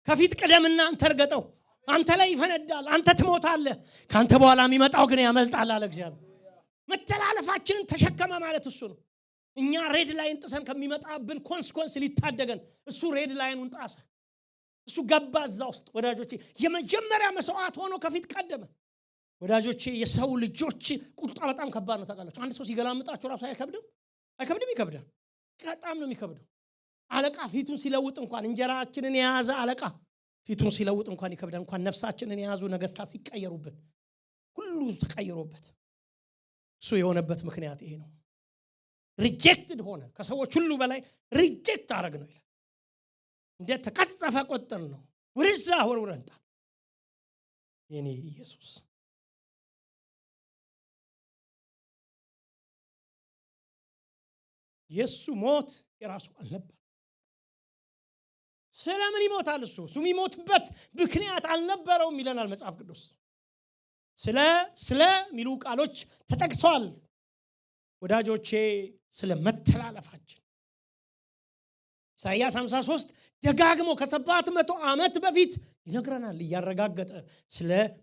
ከፊት ቅደምና አንተ እርገጠው፣ አንተ ላይ ይፈነዳል፣ አንተ ትሞታለህ፣ ካንተ በኋላ የሚመጣው ግን ያመልጣል አለ እግዚአብሔር። መተላለፋችንን ተሸከመ ማለት እሱ ነው። እኛ ሬድ ላይን ጥሰን ከሚመጣብን ኮንስኮንስ ሊታደገን እሱ ሬድ ላይኑን ጣሰ። እሱ ገባ እዛ ውስጥ ወዳጆቼ። የመጀመሪያ መስዋዕት ሆኖ ከፊት ቀደመ። ወዳጆቼ የሰው ልጆች ቁጣ በጣም ከባድ ነው ታውቃላችሁ። አንድ ሰው ሲገላምጣችሁ ራሱ አይከብድም? አይከብድም? ይከብዳል። በጣም ነው የሚከብደው። አለቃ ፊቱን ሲለውጥ እንኳን እንጀራችንን የያዘ አለቃ ፊቱን ሲለውጥ እንኳን ይከብዳል። እንኳን ነፍሳችንን የያዙ ነገስታት ሲቀየሩብን ሁሉ ተቀየሩበት። እሱ የሆነበት ምክንያት ይሄ ነው። ሪጀክትድ ሆነ። ከሰዎች ሁሉ በላይ ሪጀክት አረግ ነው ይላል። እንደ ተቀጸፈ ቆጠር ነው ወደዛ ወርውረንታ የኔ ኢየሱስ የሱ ሞት የራሱ አልነበር። ስለምን ይሞታል? እሱ የሚሞትበት ምክንያት አልነበረውም ይለናል መጽሐፍ ቅዱስ። ስለ ሚሉ ቃሎች ተጠቅሰዋል ወዳጆቼ። ስለ መተላለፋችን ኢሳይያስ 53 ደጋግሞ ከ700 ዓመት በፊት ይነግረናል እያረጋገጠ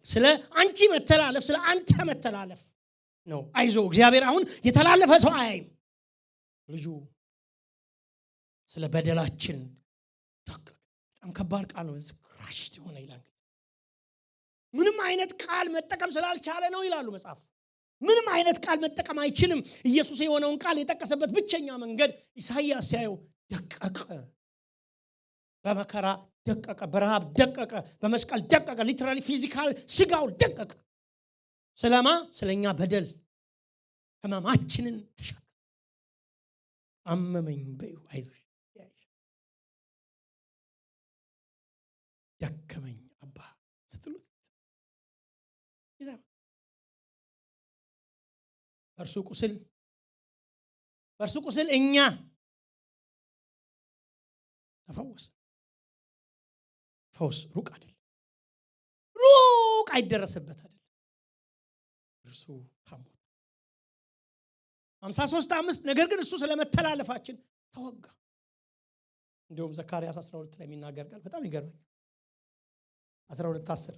ስለ አንቺ መተላለፍ፣ ስለ አንተ መተላለፍ ነው። አይዞ እግዚአብሔር አሁን የተላለፈ ሰው አያይም። ልጁ ስለ በደላችን በጣም ከባድ ቃል ነው። ራሽት ሆነ ይላል። ምንም አይነት ቃል መጠቀም ስላልቻለ ነው ይላሉ መጽሐፍ። ምንም አይነት ቃል መጠቀም አይችልም። ኢየሱስ የሆነውን ቃል የጠቀሰበት ብቸኛ መንገድ ኢሳይያስ ሲያየው ደቀቀ፣ በመከራ ደቀቀ፣ በረሃብ ደቀቀ፣ በመስቀል ደቀቀ። ሊተራሊ ፊዚካል ስጋው ደቀቀ። ስለማ ስለኛ በደል ህመማችንን ተሸከመ። አመመኝ በዩ አይዞሽ ደከመኝ አባ ስትሉት ይዛም በእርሱ ቁስል እኛ ተፈወስ። ፈውስ ሩቅ አይደለም፣ ሩቅ አይደረስበት አይደለም። እርሱ ታሞት 53:5 ነገር ግን እሱ ስለመተላለፋችን ተወጋ። እንደውም ዘካርያስ 12 ላይ የሚናገር ቃል በጣም ይገርመኛል። 12:10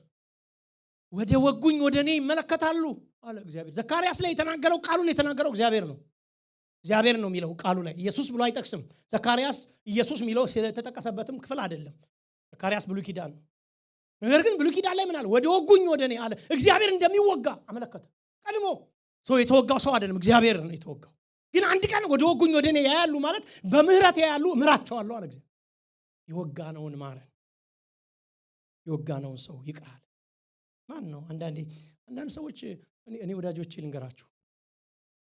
ወደ ወጉኝ ወደ እኔ ይመለከታሉ አለ እግዚአብሔር። ዘካርያስ ላይ የተናገረው ቃሉን የተናገረው እግዚአብሔር ነው። እግዚአብሔር ነው የሚለው ቃሉ ላይ ኢየሱስ ብሎ አይጠቅስም። ዘካርያስ ኢየሱስ የሚለው ስለተጠቀሰበትም ክፍል አይደለም። ዘካርያስ ብሉይ ኪዳን ነው። ነገር ግን ብሉይ ኪዳን ላይ ምን አለ? ወደ ወጉኝ ወደ እኔ አለ። እግዚአብሔር እንደሚወጋ አመለከተ። ቀድሞ ሰው የተወጋው ሰው አይደለም፣ እግዚአብሔር ነው የተወጋው። ግን አንድ ቀን ወደ ወጉኝ ወደ እኔ ያያሉ ማለት በምህረት ያያሉ፣ እምራቸዋለሁ አለ እግዚአብሔር። የወጋነውን ማረን፣ የወጋነውን ሰው ይቅራል። ማን ነው? አንዳንድ ሰዎች እኔ ወዳጆቼ ልንገራችሁ፣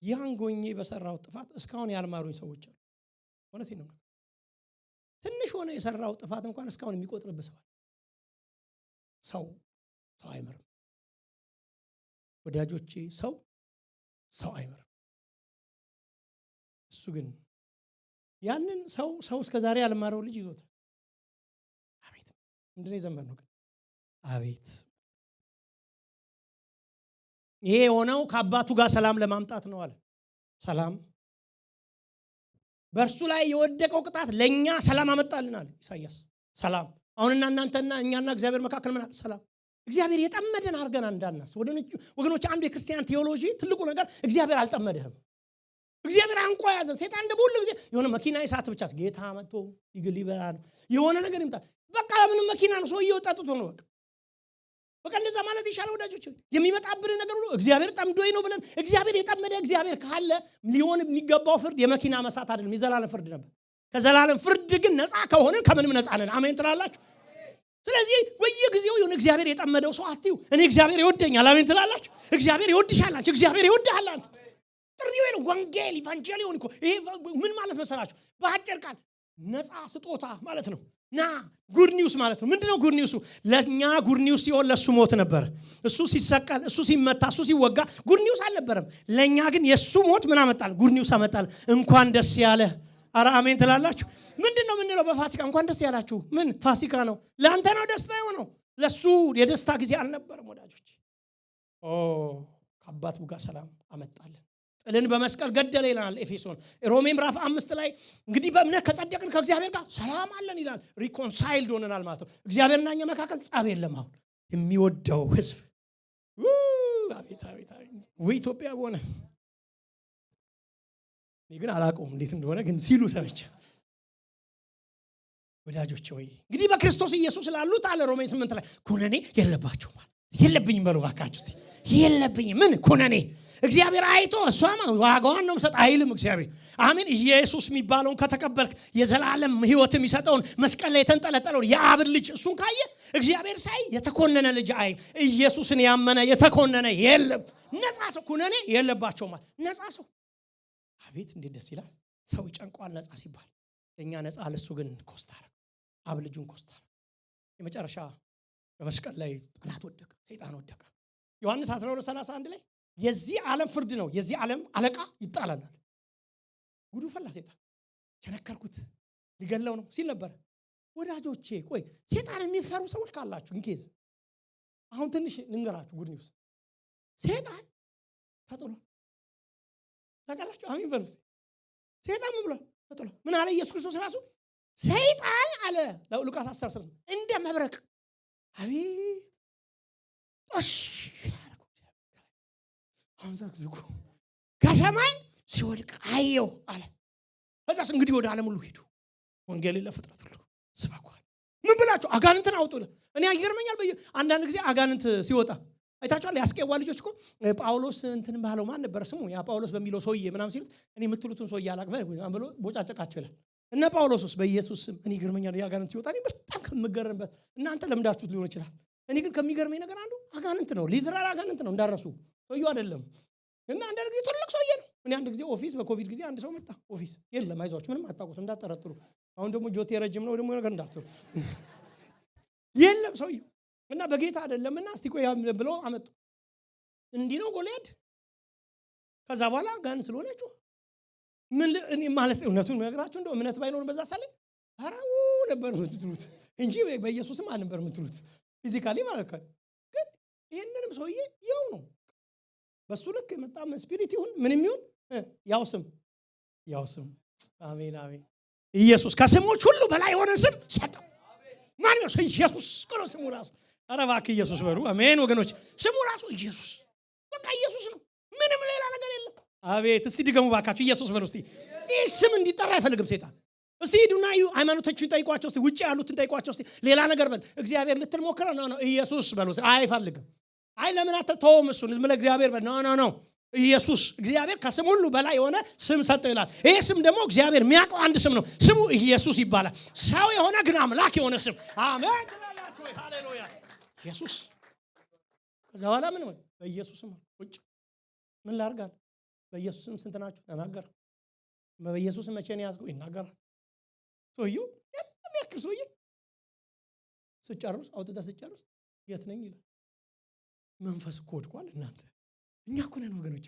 ያንጎኜ በሰራው ጥፋት እስካሁን ያልማሩኝ ሰዎች አሉ። እውነቴን ነው። ትንሽ ሆነ የሰራው ጥፋት እንኳን እስካሁን የሚቆጥርብህ ሰው አይምርም ወዳጆቼ። ሰው አይምርም። እሱ ግን ያንን ሰው እስከዛሬ ያልማረው ልጅ ይዞታል። አቤት ምንድነው የዘመርነው ግን? አቤት ይሄ የሆነው ከአባቱ ጋር ሰላም ለማምጣት ነው አለ። ሰላም በእርሱ ላይ የወደቀው ቅጣት ለኛ ሰላም አመጣልን አለ ኢሳይያስ። ሰላም አሁንና እናንተና እኛና እግዚአብሔር መካከል ምን አለ? ሰላም። እግዚአብሔር የጠመደን አድርገን እንዳናስብ ወገኖች። አንዱ የክርስቲያን ቴዎሎጂ ትልቁ ነገር እግዚአብሔር አልጠመደህም። እግዚአብሔር አንቆ ያዘን። ሰይጣን ደግሞ ሁሉ ጊዜ የሆነ መኪና ይሳት ብቻ ጌታ መጥቶ ይግል ይበላል የሆነ ነገር ይምጣል። በቃ ምንም መኪና ነው ሰውየው ጠጥቶ ነው በቃ እንደዛ ማለት ይሻላል ወዳጆች። የሚመጣብን ነገር ሁሉ እግዚአብሔር ጠምዶኝ ነው ብለን እግዚአብሔር የጠመደ እግዚአብሔር ካለ ሊሆን የሚገባው ፍርድ የመኪና መሳት አይደለም፣ የዘላለም ፍርድ ነበር። ከዘላለም ፍርድ ግን ነፃ ከሆነ ከምንም ነፃ ነን። አሜን ትላላችሁ? ስለዚህ በየጊዜው የሆነ እግዚአብሔር የጠመደው ሰው አትዩ። እኔ እግዚአብሔር ይወደኛል። አሜን ትላላችሁ? እግዚአብሔር ይወድሻላችሁ። እግዚአብሔር ይወድሃል። አንተ ጥሪው ነው። ወንጌል ኢቫንጀሊዮን እኮ ይሄ ምን ማለት መሰላችሁ? በአጭር ቃል ነፃ ስጦታ ማለት ነው። ና ጉድ ኒውስ ማለት ነው። ምንድነው ጉድ ኒውሱ? ለኛ ጉድ ኒውስ ሲሆን ለሱ ሞት ነበር። እሱ ሲሰቀል፣ እሱ ሲመታ፣ እሱ ሲወጋ ጉድ ኒውስ አልነበረም። ለኛ ግን የሱ ሞት ምን አመጣል? ጉድ ኒውስ አመጣል። እንኳን ደስ ያለ። አረ አሜን ትላላችሁ? ምንድነው የምንለው በፋሲካ? እንኳን ደስ ያላችሁ። ምን ፋሲካ ነው? ለአንተ ነው ደስታ የሆነው። ለሱ የደስታ ጊዜ አልነበረም ወዳጆች። ከአባቱ ጋር ሰላም አመጣለን። ጥልን በመስቀል ገደለ ይላል ኤፌሶን። ሮሜ ምዕራፍ 5 ላይ እንግዲህ በእምነት ከጸደቅን ከእግዚአብሔር ጋር ሰላም አለን ይላል። ሪኮንሳይልድ ሆነናል ማለት ነው። እግዚአብሔርና እኛ መካከል ጸብ የለም። አሁን የሚወደው ህዝብ አቤት አቤት ወይ ኢትዮጵያ ሆነ። እኔ ግን አላውቀውም እንዴት እንደሆነ ግን ሲሉ ሰምቼ ወዳጆች ወይ እንግዲህ በክርስቶስ ኢየሱስ ላሉት አለ ሮሜ 8 ላይ ኩነኔ የለባቸውም ማለት የለብኝም በሉ ባካችሁ እስቲ የለብኝም። ምን ኩነኔ እግዚአብሔር አይቶ እሷማ ዋጋዋን ነው መስጠት አይልም እግዚአብሔር። አሜን። ኢየሱስ የሚባለውን ከተቀበልክ የዘላለም ህይወት የሚሰጠውን መስቀል ላይ የተንጠለጠለውን የአብ ልጅ እሱን ካየ እግዚአብሔር ሳይ የተኮነነ ልጅ አይ ኢየሱስን ያመነ የተኮነነ የለም። ነፃ ሰው ኩነኔ የለባቸው ማለት ነፃ ሰው። አቤት እንዴት ደስ ይላል። ሰው ይጨንቋል ነፃ ሲባል። እኛ ነፃ ለሱ ግን ኮስታር አብ ልጁን ኮስታር። የመጨረሻ በመስቀል ላይ ጠላት ወደቀ፣ ሰይጣን ወደቀ። ዮሐንስ 12:31 ላይ የዚህ ዓለም ፍርድ ነው፣ የዚህ ዓለም አለቃ ይጣላል። ጉዱ ፈላ። ሰይጣን ቸነከርኩት ሊገለው ነው ሲል ነበር። ወዳጆቼ ቆይ ሰይጣን የሚፈሩ ሰዎች ካላችሁ እንኬዝ አሁን ትንሽ ልንገራችሁ ጉድ ኒውስ። ሰይጣን ተጥሏል። ታውቃላችሁ? አሜን በሉ። ሰይጣን ምን ብሏል? ተጥሏል። ምን አለ ኢየሱስ ክርስቶስ ራሱ? ሰይጣን አለ ሉቃስ 10:10 እንደ መብረቅ አቤት ጦሽ አንዛግዝጉ ከሰማይ ሲወድቅ አየው አለ። ከዛስ እንግዲህ ወደ ዓለም ሁሉ ሄዱ፣ ወንጌልን ለፍጥረት ሁሉ ስበኩ። ምን ብላችሁ? አጋንንትን አውጡ። እኔ ይገርመኛል። አንዳንድ ጊዜ አጋንንት ሲወጣ አይታችኋል? ያስቄዋ ልጆች እኮ ጳውሎስ እንትን ባለው ማን ነበር ስሙ? ያ ጳውሎስ በሚለው ሰውዬ ምናምን ሲሉት እኔ የምትሉትን ሰውዬ አላቅም ብሎ ቦጫጨቃቸው ይላል። እነ ጳውሎስስ በኢየሱስ ስም እኔ ይገርመኛል። ያጋንንት ሲወጣ እኔ በጣም ከምገረምበት እናንተ ለምዳችሁት ሊሆን ይችላል። እኔ ግን ከሚገርመኝ ነገር አንዱ አጋንንት ነው። ሊትራል አጋንንት ነው እንዳረሱ ሰውዬው አይደለም። እና አንዳንድ ጊዜ ትልቅ ሰውዬ ነው። እኔ አንድ ጊዜ ኦፊስ በኮቪድ ጊዜ አንድ ሰው መጣ ኦፊስ። የለም አይዟችሁ ምንም አታውቁት እንዳትጠረጥሩ። አሁን ደግሞ ጆቴ ረጅም ነው ደግሞ ነገር እንዳትሉ። የለም ሰውዬው እና በጌታ አይደለምና እስቲ ቆይ ብሎ አመጡ። እንዲህ ነው ጎልያድ። ከዛ በኋላ ጋን ስለሆነችው ምን እኔ ማለት እውነቱን ነገራችሁ እንደው እምነት ባይኖር በዛ ሳለ አራው ነበር የምትሉት እንጂ በኢየሱስም አልነበር የምትሉት ፊዚካሊ ማለት ነው። ግን ይሄንንም ሰውዬ ያው ነው በሱ ልክ የመጣ ስፒሪት ይሁን ምንም ይሁን ያው ስም አሜን አሜን። ኢየሱስ ከስሞች ሁሉ በላይ የሆነ ስም ሰጠ። ማን ነው? ኢየሱስ ነው ስሙ ራሱ። ኧረ እባክህ ኢየሱስ በሉ። አሜን ወገኖች። ስሙ ራሱ ኢየሱስ በቃ ኢየሱስ ነው። ምንም ሌላ ነገር የለም። አቤት እስቲ ድገሙ ባካችሁ ኢየሱስ በሉ እስቲ። ይህ ስም እንዲጠራ አይፈልግም ሰይጣን። እስቲ ሂዱና ሃይማኖቶችን ጠይቋቸው እስቲ፣ ውጪ ያሉትን ጠይቋቸው እስቲ። ሌላ ነገር በል እግዚአብሔር ልትል ሞክረ ነው ኢየሱስ በሉ። አይፈልግም። አይ ለምን አትተውም እሱን? ዝም ብለህ እግዚአብሔር በል። ኖ ኢየሱስ እግዚአብሔር ከስም ሁሉ በላይ የሆነ ስም ሰጠው ይላል። ይሄ ስም ደግሞ እግዚአብሔር የሚያውቀው አንድ ስም ነው። ስሙ ኢየሱስ ይባላል። ሰው የሆነ ግን አምላክ የሆነ ስም። አሜን ትላላችሁ? ሃሌሉያ ኢየሱስ። ከዛ በኋላ ምን ሆነ? በኢየሱስም ቁጭ ምን ላርጋል? በኢየሱስም ስንት ናችሁ? ተናገር። በኢየሱስም መቼ ነው ያዝገው? ይናገራል። ሰውየው የሚያክል ሰውዬ ስጨርስ አውጥተህ ስጨርስ የት ነኝ ይላል። መንፈስ እኮ ወድቋል እናንተ። እኛ እኮ ነን ወገኖች።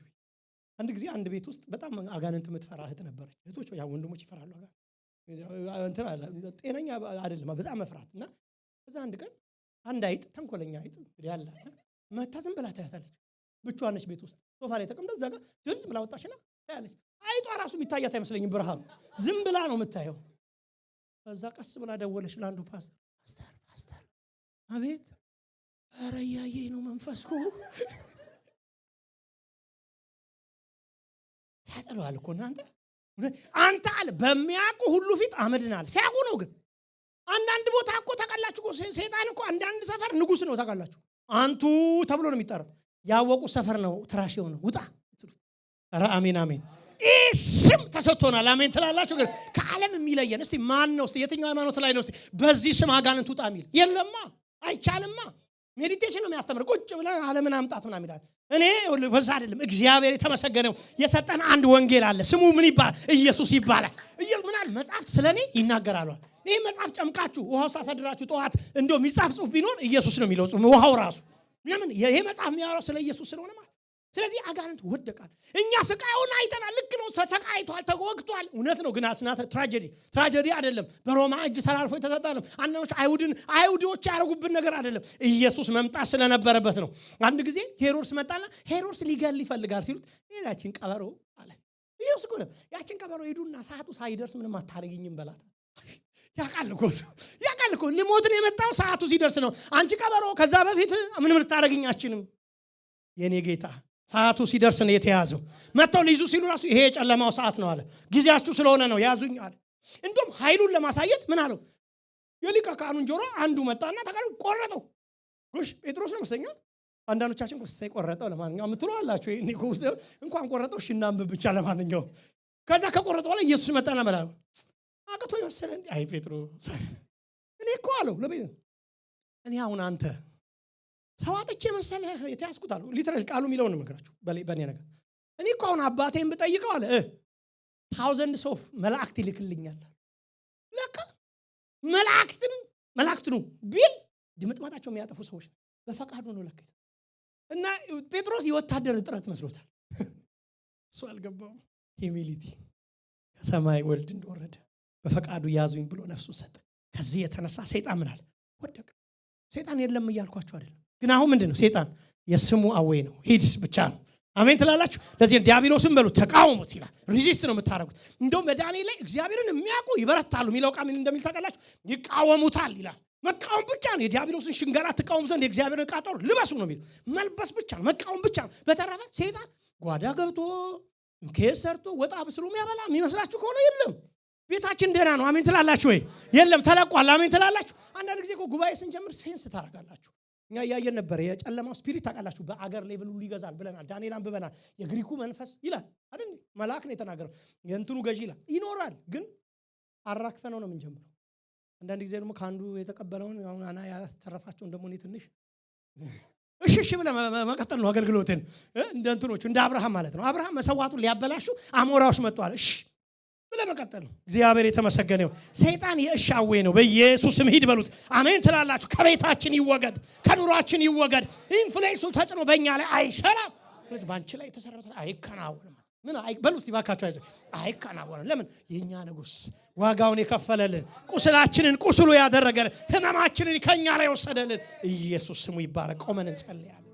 አንድ ጊዜ አንድ ቤት ውስጥ በጣም አጋንንት የምትፈራ እህት ነበረች። እህቶች ያ ወንድሞች ይፈራሉ። እንትን አለ ጤነኛ አይደለም በጣም መፍራት እና እዛ አንድ ቀን አንድ አይጥ ተንኮለኛ አይጥ ያለ መታ ዝም ብላ ታያታለች። ብቻዋን ነች ቤት ውስጥ ሶፋ ላይ ተቀምጣ እዛ ጋር ዝም ብላ ወጣችና ታያለች። አይጧ ራሱ የሚታያት አይመስለኝም ብርሃኑ ዝም ብላ ነው የምታየው። ከዛ ቀስ ብላ ደወለች ለአንዱ ፓስተር አቤት ኧረ እያየኝ ነው መንፈስኩ ታጠሏል እኮ አንተ አለ በሚያውቁ ሁሉ ፊት አመድናል ሲያውቁ ነው። ግን አንዳንድ ቦታ እኮ ታውቃላችሁ እኮ ሰይጣን እኮ አንዳንድ ሰፈር ንጉስ ነው ታውቃላችሁ። አንቱ ተብሎ ነው የሚጠራው። ያወቁ ሰፈር ነው ትራሽ የሆነ ውጣ። ኧረ አሜን አሜን። ስም ተሰጥቶናል። አሜን ትላላችሁ። ግን ከዓለም የሚለየን እስቲ ማን ነው? እስቲ የትኛው ሃይማኖት ላይ ነው እስቲ በዚህ ስም አጋንንት ውጣ የሚል? የለማ፣ አይቻልማ። ሜዲቴሽን ነው የሚያስተምር። ቁጭ ብለን ዓለምን አምጣት ምናምን ይላል። እኔ ወዛ አይደለም። እግዚአብሔር የተመሰገነው የሰጠን አንድ ወንጌል አለ። ስሙ ምን ይባላል? ኢየሱስ ይባላል። ምናል መጽሐፍት ስለኔ ይናገራሉ። ይሄ መጽሐፍ ጨምቃችሁ ውሃ ውስጥ አሳድራችሁ ጠዋት እንደው የሚጻፍ ጽሁፍ ቢኖር ኢየሱስ ነው የሚለው ጽሁፍ ውሃው ራሱ። ለምን? ይሄ መጽሐፍ የሚያወራው ስለ ኢየሱስ ስለሆነ ማለት። ስለዚህ አጋንንት ወደቃል። እኛ ስቃዩን አይተናል። ልክ ነው፣ ተሰቃይቷል፣ ተወግቷል። እውነት ነው። ግን አስናተ ትራጀዲ አይደለም። በሮማ እጅ ተላልፎ የተሰጣለም አንዳንዶች አይሁዶች ያደረጉብን ነገር አይደለም። ኢየሱስ መምጣት ስለነበረበት ነው። አንድ ጊዜ ሄሮድስ መጣና ሄሮድስ ሊገል ይፈልጋል ሲሉት ያችን ቀበሮ አለ ኢየሱስ እኮ ነው ያችን ቀበሮ ሄዱና ሰዓቱ ሳይደርስ ምንም አታረግኝም በላት። ያቃል እኮ ሊሞት ነው የመጣው ሰዓቱ ሲደርስ ነው። አንቺ ቀበሮ ከዛ በፊት ምንም ልታረግኝ አትችልም። የኔ ጌታ ሰዓቱ ሲደርስ ነው የተያዘው። መተው ሊይዙ ሲሉ ራሱ ይሄ የጨለማው ሰዓት ነው አለ። ጊዜያችሁ ስለሆነ ነው ያዙኝ አለ። እንደውም ኃይሉን ለማሳየት ምን አለው? የሊቀ ካህኑን ጆሮ አንዱ መጣና ተቀር ቆረጠው። ጎሽ ጴጥሮስ ነው መሰለኝ። አንዳንዶቻችን ቆሰይ ቆረጠው ለማንኛውም ምትሉ አላችሁ። ይሄ እንኳን ቆረጠው ሽናምብ ብቻ ለማንኛውም። ከዛ ከቆረጠው ላይ ኢየሱስ መጣና መላው አቀቶ ይወሰነ እንዴ? አይ ጴጥሮስ እኔ እኮ አለው ለቤት እኔ አሁን አንተ ሰዋጥቼ መሰለህ የተያዝኩት አለው። ሊትራሊ ቃሉ የሚለው ነው የምነግራችሁ በኔ ነገር። እኔ እኮ አሁን አባቴን ብጠይቀው አለ 1000 ሶፍ መላእክት ይልክልኛል። ለካ መላእክት ነው ቢል ድምጥማጣቸው የሚያጠፉ ሰዎች በፈቃዱ ነው ለካ። እና ጴጥሮስ የወታደር ጥረት መስሎታል። እሱ አልገባውም። ሂዩሚሊቲ ከሰማይ ወልድ እንደወረደ በፈቃዱ ያዙኝ ብሎ ነፍሱን ሰጠ። ከዚህ የተነሳ ሰይጣን ምን አለ? ወደቀ። ሰይጣን የለም እያልኳችሁ አይደለም። ግን አሁን ምንድነው? ሰይጣን የስሙ አዌይ ነው፣ ሂድስ ብቻ ነው። አሜን ትላላችሁ። ለዚህ ዲያብሎስን በሉ ተቃውሙት ይላል። ሪዚስት ነው የምታረጉት። እንደውም በዳንኤል ላይ እግዚአብሔርን የሚያውቁ ይበረታሉ የሚለው ቃል ምን እንደሚል ታውቃላችሁ? ይቃወሙታል ይላል። መቃወም ብቻ ነው። የዲያብሎስን ሽንገላ ትቃወሙ ዘንድ የእግዚአብሔርን ዕቃ ጦር ልበሱ ነው የሚለው። መልበስ ብቻ ነው፣ መቃወም ብቻ ነው። በተረፈ ሰይጣን ጓዳ ገብቶ ኬስ ሰርቶ ወጣ ብስሉ የሚያበላ የሚመስላችሁ ከሆነ የለም። ቤታችን ደህና ነው። አሜን ትላላችሁ ወይ? የለም ተለቋል። አሜን ትላላችሁ። አንዳንድ ጊዜ እኮ ጉባኤ ስንጀምር ሴንስ ታረጋላችሁ። እኛ ያየን ነበር። የጨለማው ስፒሪት ታውቃላችሁ በአገር ሌቭል ሁሉ ይገዛል ብለናል። ዳንኤል አንብበናል። የግሪኩ መንፈስ ይላል አይደል? መልአክ ነው የተናገረው። የእንትኑ ገዢ ይላል ይኖራል። ግን አራክፈነው ነው የምንጀምረው። አንዳንድ ጊዜ ደግሞ ካንዱ የተቀበለውን አሁን አና ያተረፋቸውን ደግሞ እኔ ትንሽ እሺ ብለ መቀጠል ነው አገልግሎትን። እንደ እንትኖቹ እንደ አብርሃም ማለት ነው። አብርሃም መሰዋቱን ሊያበላሹ አሞራዎች መጥተዋል። እሺ ለመቀጠል ነው። እግዚአብሔር የተመሰገነ ይሁን። ሰይጣን የእሻዌ ነው። በኢየሱስም ሂድ በሉት። አሜን ትላላችሁ። ከቤታችን ይወገድ፣ ከኑሯችን ይወገድ። ኢንፍሉዌንሱ ተጽዕኖ በእኛ ላይ አይሰራም። ስለዚህ ባንቺ ላይ የተሰራው አይከናወንም። ምን በሉት ይባካችሁ። አይከናወንም። ለምን? የኛ ንጉስ ዋጋውን የከፈለልን፣ ቁስላችንን ቁስሉ ያደረገልን፣ ህመማችንን ከኛ ላይ ወሰደልን ኢየሱስ ስሙ ይባረክ። ቆመን እንጸልያለን።